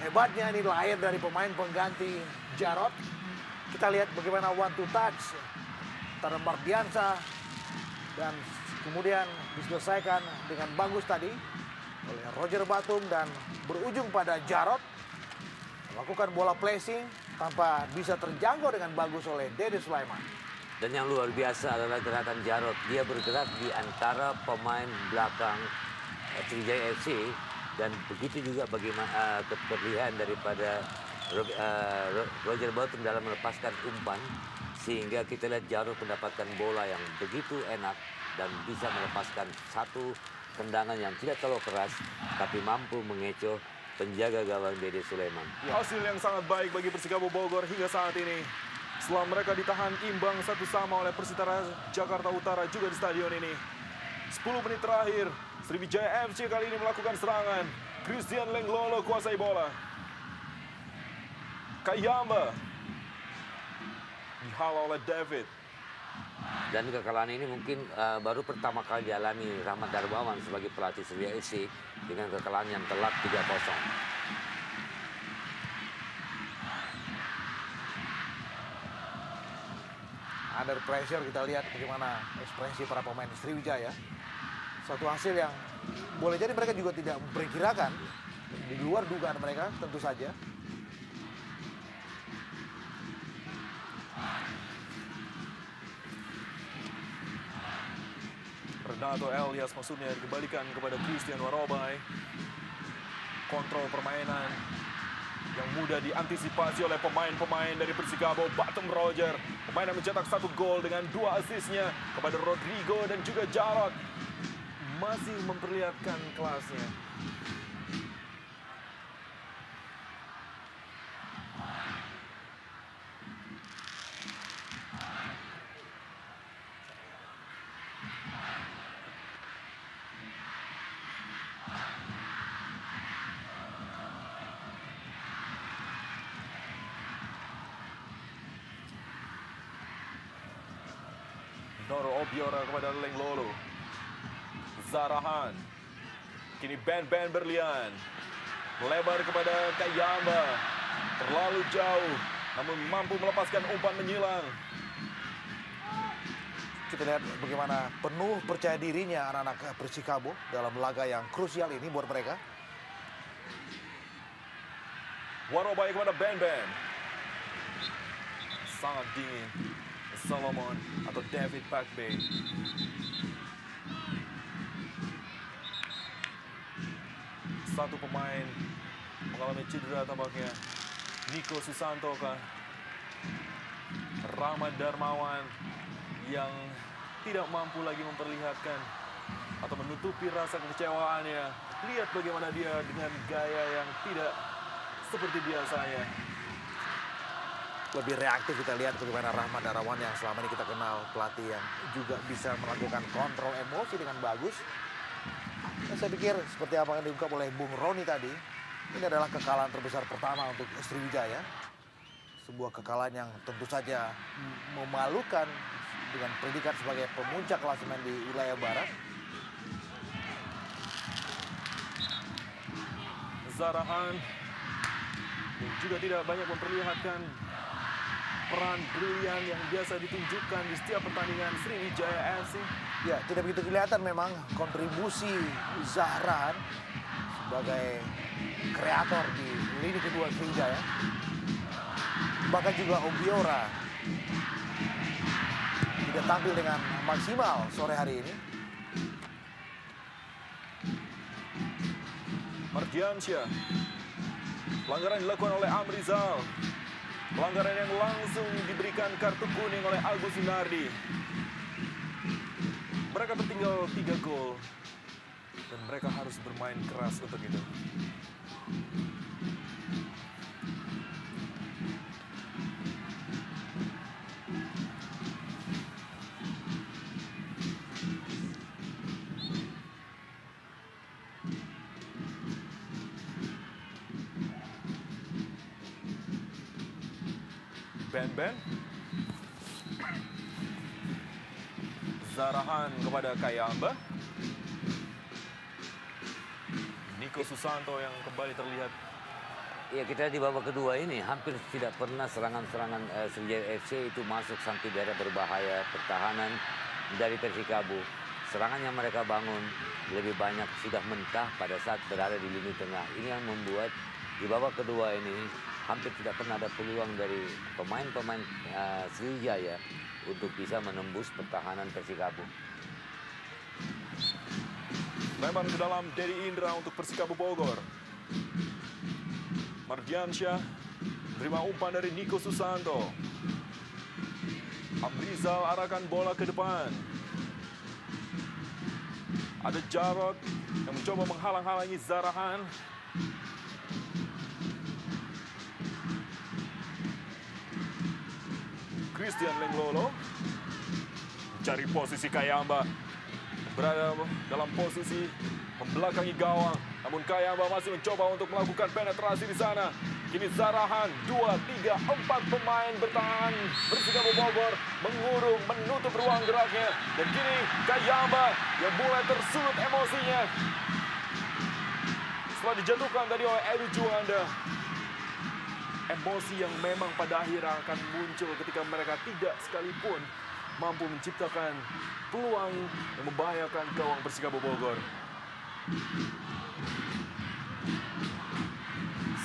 Speaker 3: hebatnya ini lahir dari pemain pengganti Jarod. Kita lihat bagaimana one to touch antara Mardiansyah dan kemudian diselesaikan dengan bagus tadi oleh Roger Batum dan berujung pada Jarod melakukan bola placing tanpa bisa terjangkau dengan bagus oleh Dede Sulaiman.
Speaker 2: Dan yang luar biasa adalah gerakan Jarod. Dia bergerak di antara pemain belakang Sriwijaya FC. Dan begitu juga bagaimana keterlihat daripada Roger Batum dalam melepaskan umpan. Sehingga kita lihat Jarod mendapatkan bola yang begitu enak dan bisa melepaskan satu tendangan yang tidak terlalu keras. Tapi mampu mengecoh penjaga gawang Dede Sulaiman.
Speaker 1: Hasil yang sangat baik bagi Persikabo Bogor hingga saat ini. Setelah mereka ditahan imbang 1-1 oleh Persitara Jakarta Utara juga di stadion ini. 10 menit terakhir, Sriwijaya FC kali ini melakukan serangan. Christian Lenglolo kuasai bola. Kayamba dihalau oleh David.
Speaker 2: Dan kekalahan ini mungkin baru pertama kali dialami Rahmat Darmawan sebagai pelatih Sriwijaya FC dengan kekalahan yang telak 3-0.
Speaker 3: Under pressure kita lihat bagaimana ekspresi para pemain Sriwijaya. Satu hasil yang boleh jadi mereka juga tidak memperkirakan, di luar dugaan mereka tentu saja.
Speaker 1: Renato Elias maksudnya dikembalikan kepada Christian Warobai. Kontrol permainan yang mudah diantisipasi oleh pemain-pemain dari Persikabo. Batum Roger, pemain yang mencetak 1 gol dengan 2 asisnya kepada Rodrigo dan juga Jarod. Masih memperlihatkan kelasnya. Noro Obiora kepada Leng Lolo. Zarahan. Kini Ben berlian. Lebar kepada Kayamba. Terlalu jauh, namun mampu melepaskan umpan menyilang.
Speaker 3: Kita lihat bagaimana penuh percaya dirinya anak-anak Persikabo dalam laga yang krusial ini buat mereka.
Speaker 1: Warobai kepada Ben. Sangat dingin. Solomon atau David Pakbe. Satu pemain mengalami cedera tampaknya. Niko Susanto kah? Rahmat Darmawan yang tidak mampu lagi memperlihatkan atau menutupi rasa kekecewaannya. Lihat bagaimana dia dengan gaya yang tidak seperti biasanya.
Speaker 3: Lebih reaktif kita lihat bagaimana Rahmat Darmawan yang selama ini kita kenal pelatih yang juga bisa melakukan kontrol emosi dengan bagus. Dan saya pikir seperti apa yang diungkap oleh Bung Roni tadi, ini adalah kekalahan terbesar pertama untuk Sriwijaya. Sebuah kekalahan yang tentu saja memalukan dengan predikat sebagai pemuncak klasemen di wilayah barat.
Speaker 1: Zarahan yang juga tidak banyak memperlihatkan peran brilian yang biasa ditunjukkan di setiap pertandingan Sriwijaya FC.
Speaker 3: Ya, tidak begitu kelihatan memang kontribusi Zahran sebagai kreator di lini kedua Sriwijaya. Bahkan juga Obiora tidak tampil dengan maksimal sore hari ini.
Speaker 1: Mardiansyah. Pelanggaran dilakukan oleh Amrizal. Pelanggaran yang langsung diberikan kartu kuning oleh Agus Winardi. Mereka tertinggal 3 gol. Dan mereka harus bermain keras untuk itu. Ben. Zarahan kepada Kayamba. Niko Susanto yang kembali terlihat.
Speaker 2: Ya, kita di babak kedua ini hampir tidak pernah serangan-serangan Sriwijaya FC itu masuk sampai daerah berbahaya. Pertahanan dari Persikabo, serangan yang mereka bangun lebih banyak sudah mentah pada saat berada di lini tengah. Ini yang membuat di babak kedua ini hampir tidak pernah ada peluang dari pemain-pemain Sriwijaya untuk bisa menembus pertahanan Persikabo.
Speaker 1: Lempar ke dalam dari Indra untuk Persikabo Bogor. Mardiansyah menerima umpan dari Niko Susanto. Amrizal arahkan bola ke depan. Ada Jarod yang mencoba menghalang-halangi Zarahan. Christian Lenglolo mencari posisi Kayamba, berada dalam posisi membelakangi gawang, namun Kayamba masih mencoba untuk melakukan penetrasi di sana. Kini Zarahan 2, 3, 4 pemain bertahan Persikabo Bogor mengurung, menutup ruang geraknya, dan kini Kayamba yang mulai tersulut emosinya setelah dijatuhkan tadi oleh Edu Juanda. Emosi yang memang pada akhirnya akan muncul ketika mereka tidak sekalipun mampu menciptakan peluang yang membahayakan gawang Persikabo Bogor.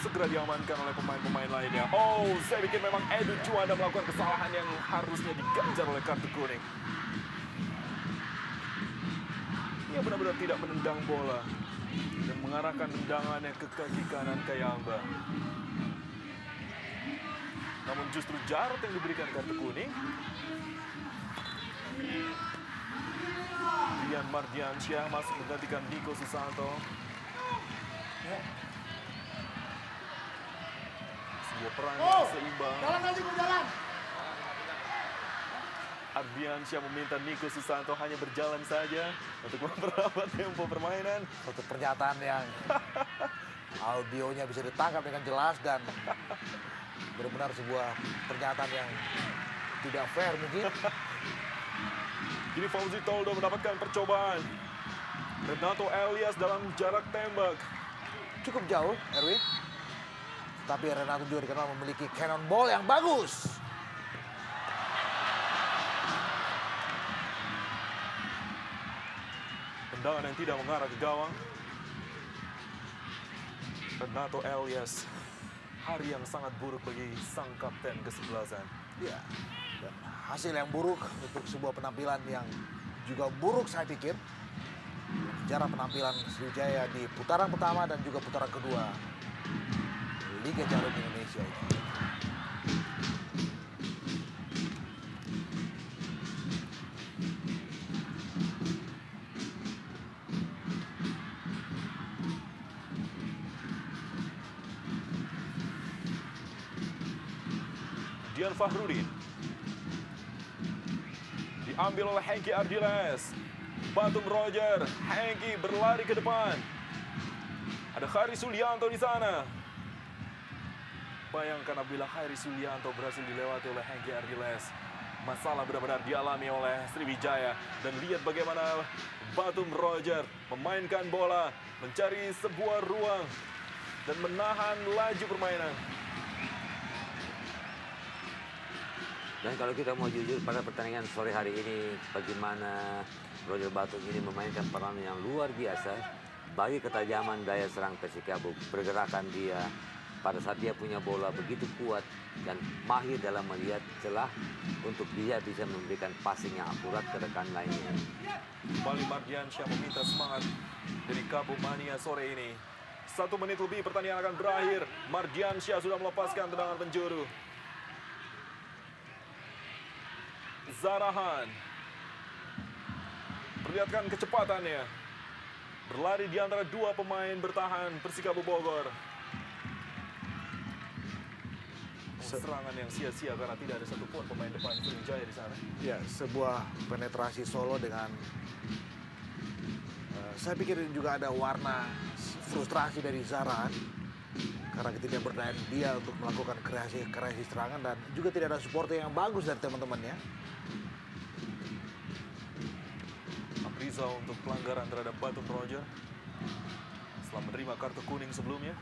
Speaker 1: Segera diamankan oleh pemain-pemain lainnya. Oh, saya pikir memang Edu Juanda melakukan kesalahan yang harusnya diganjar oleh kartu kuning. Ia benar-benar tidak menendang bola dan mengarahkan tendangannya ke kaki kanan Kayamba. Namun justru Jarod yang diberikan kartu kuning. Rian Mardiansyah masuk menggantikan Niko Susanto. Sebuah perang yang seimbang.
Speaker 4: Jalan lagi, jalan.
Speaker 1: Ardiansyah meminta Niko Susanto hanya berjalan saja untuk memperlambat tempo permainan.
Speaker 3: Satu pernyataan yang audionya bisa ditangkap dengan jelas dan benar-benar sebuah pernyataan yang tidak fair mungkin.
Speaker 1: Kini Fauzi Toldo mendapatkan percobaan. Renato Elias dalam jarak tembak.
Speaker 3: Cukup jauh, Erwin. Tapi Renato juga dikenal memiliki cannonball yang bagus.
Speaker 1: Tendangan yang tidak mengarah ke gawang. Renato Elias, hari yang sangat buruk bagi sang kapten kesebelasan.
Speaker 3: Ya, dan hasil yang buruk untuk sebuah penampilan yang juga buruk saya pikir. Sejarah penampilan Sriwijaya di putaran pertama dan juga putaran kedua Liga Jarum Indonesia ini.
Speaker 1: Dian Fahrudin diambil oleh Hengki Ardiles. Batum Roger, Hengki berlari ke depan. Ada Khari Sulianto di sana. Bayangkan apabila Khari Sulianto berhasil dilewati oleh Hengki Ardiles. Masalah benar-benar dialami oleh Sriwijaya. Dan lihat bagaimana Batum Roger memainkan bola, mencari sebuah ruang, dan menahan laju permainan.
Speaker 2: Dan kalau kita mau jujur pada pertandingan sore hari ini, bagaimana Roger Batum ini memainkan peran yang luar biasa bagi ketajaman daya serang Persikabo. Pergerakan dia pada saat dia punya bola begitu kuat dan mahir dalam melihat celah untuk dia bisa memberikan passing yang akurat ke rekan lainnya.
Speaker 1: Kembali Mardiansyah meminta semangat dari Kabo Mania sore ini. 1 menit lebih pertandingan akan berakhir. Mardiansyah sudah melepaskan tendangan penjuru. Zarahan perlihatkan kecepatannya, berlari di antara dua pemain bertahan Persikabo Bogor. Serangan yang sia-sia karena tidak ada satupun pemain depan Sriwijaya di sana.
Speaker 3: Ya, sebuah penetrasi solo dengan saya pikir juga ada warna frustrasi dari Zarahan karena tidak berdaya dia untuk melakukan kreasi serangan dan juga tidak ada supporter yang bagus dari teman-temannya.
Speaker 1: Aprizal untuk pelanggaran terhadap Batum Roger setelah menerima kartu kuning sebelumnya.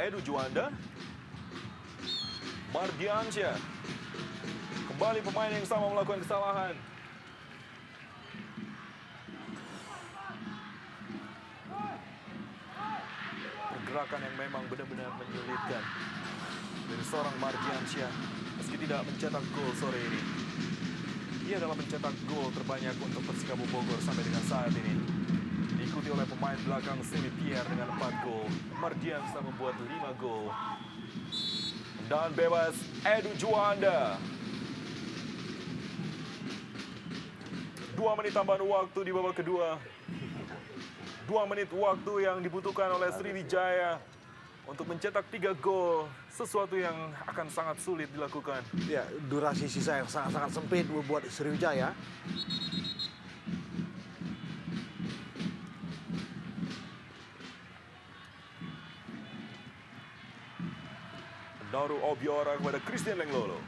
Speaker 1: Edu Juanda, Mardiansyah, kembali pemain yang sama melakukan kesalahan. Pergerakan yang memang benar-benar menyulitkan dari seorang Mardiansyah meski tidak mencetak gol sore ini. Ia adalah mencetak gol terbanyak untuk Persikabo Bogor sampai dengan saat ini. Diikuti oleh pemain belakang Semi Pierre dengan 4 gol. Mardiansyah membuat 5 gol. Dan bebas Edu Juanda. 2 menit tambahan waktu di babak kedua. 2 menit waktu yang dibutuhkan oleh Sriwijaya untuk mencetak 3 gol. Sesuatu yang akan sangat sulit dilakukan.
Speaker 3: Ya, durasi sisa yang sangat-sangat sempit buat Sriwijaya.
Speaker 1: Nauru Obiora kepada Christian Lenglolo.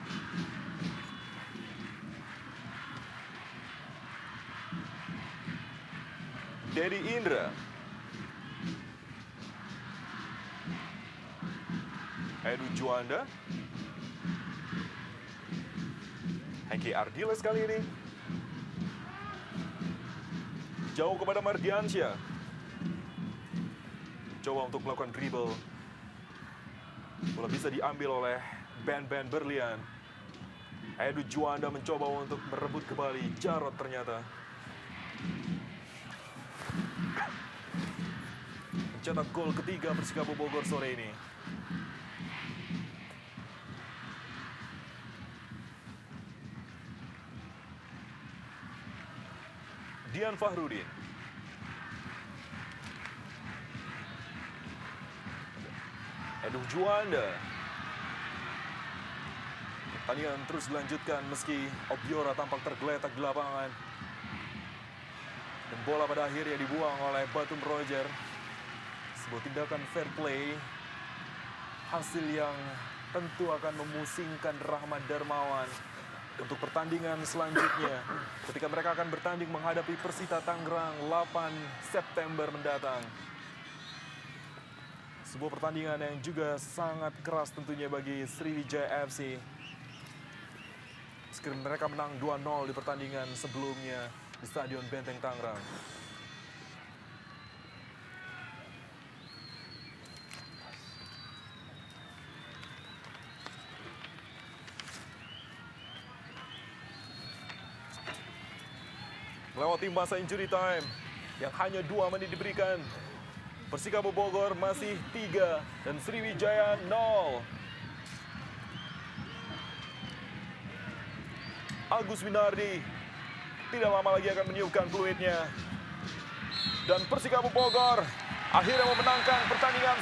Speaker 1: Dedi Indra. Edu Juanda. Hengki Ardiles kali ini. Jauh kepada Mardiansyah. Coba untuk melakukan dribble. Bola bisa diambil oleh Ben Berlian. Edu Juanda mencoba untuk merebut kembali. Jarod ternyata mencetak gol ketiga Persikabo Bogor sore ini. Dian Fahrudin. Edu Juanda. Pertandingan terus dilanjutkan meski Obiora tampak tergeletak di lapangan. Dan bola pada akhirnya dibuang oleh Batum Roger. Sebuah tindakan fair play hasil yang tentu akan memusingkan Rahmat Darmawan untuk pertandingan selanjutnya ketika mereka akan bertanding menghadapi Persita Tangerang 8 September mendatang. Sebuah pertandingan yang juga sangat keras tentunya bagi Sriwijaya FC. Meski mereka menang 2-0 di pertandingan sebelumnya di Stadion Benteng Tangerang. Melewati masa injury time yang hanya 2 menit diberikan. Persikabo Bogor masih 3 dan Sriwijaya 0. Agus Winardi tidak lama lagi akan meniupkan peluitnya. Dan Persikabo Bogor akhirnya memenangkan pertandingan.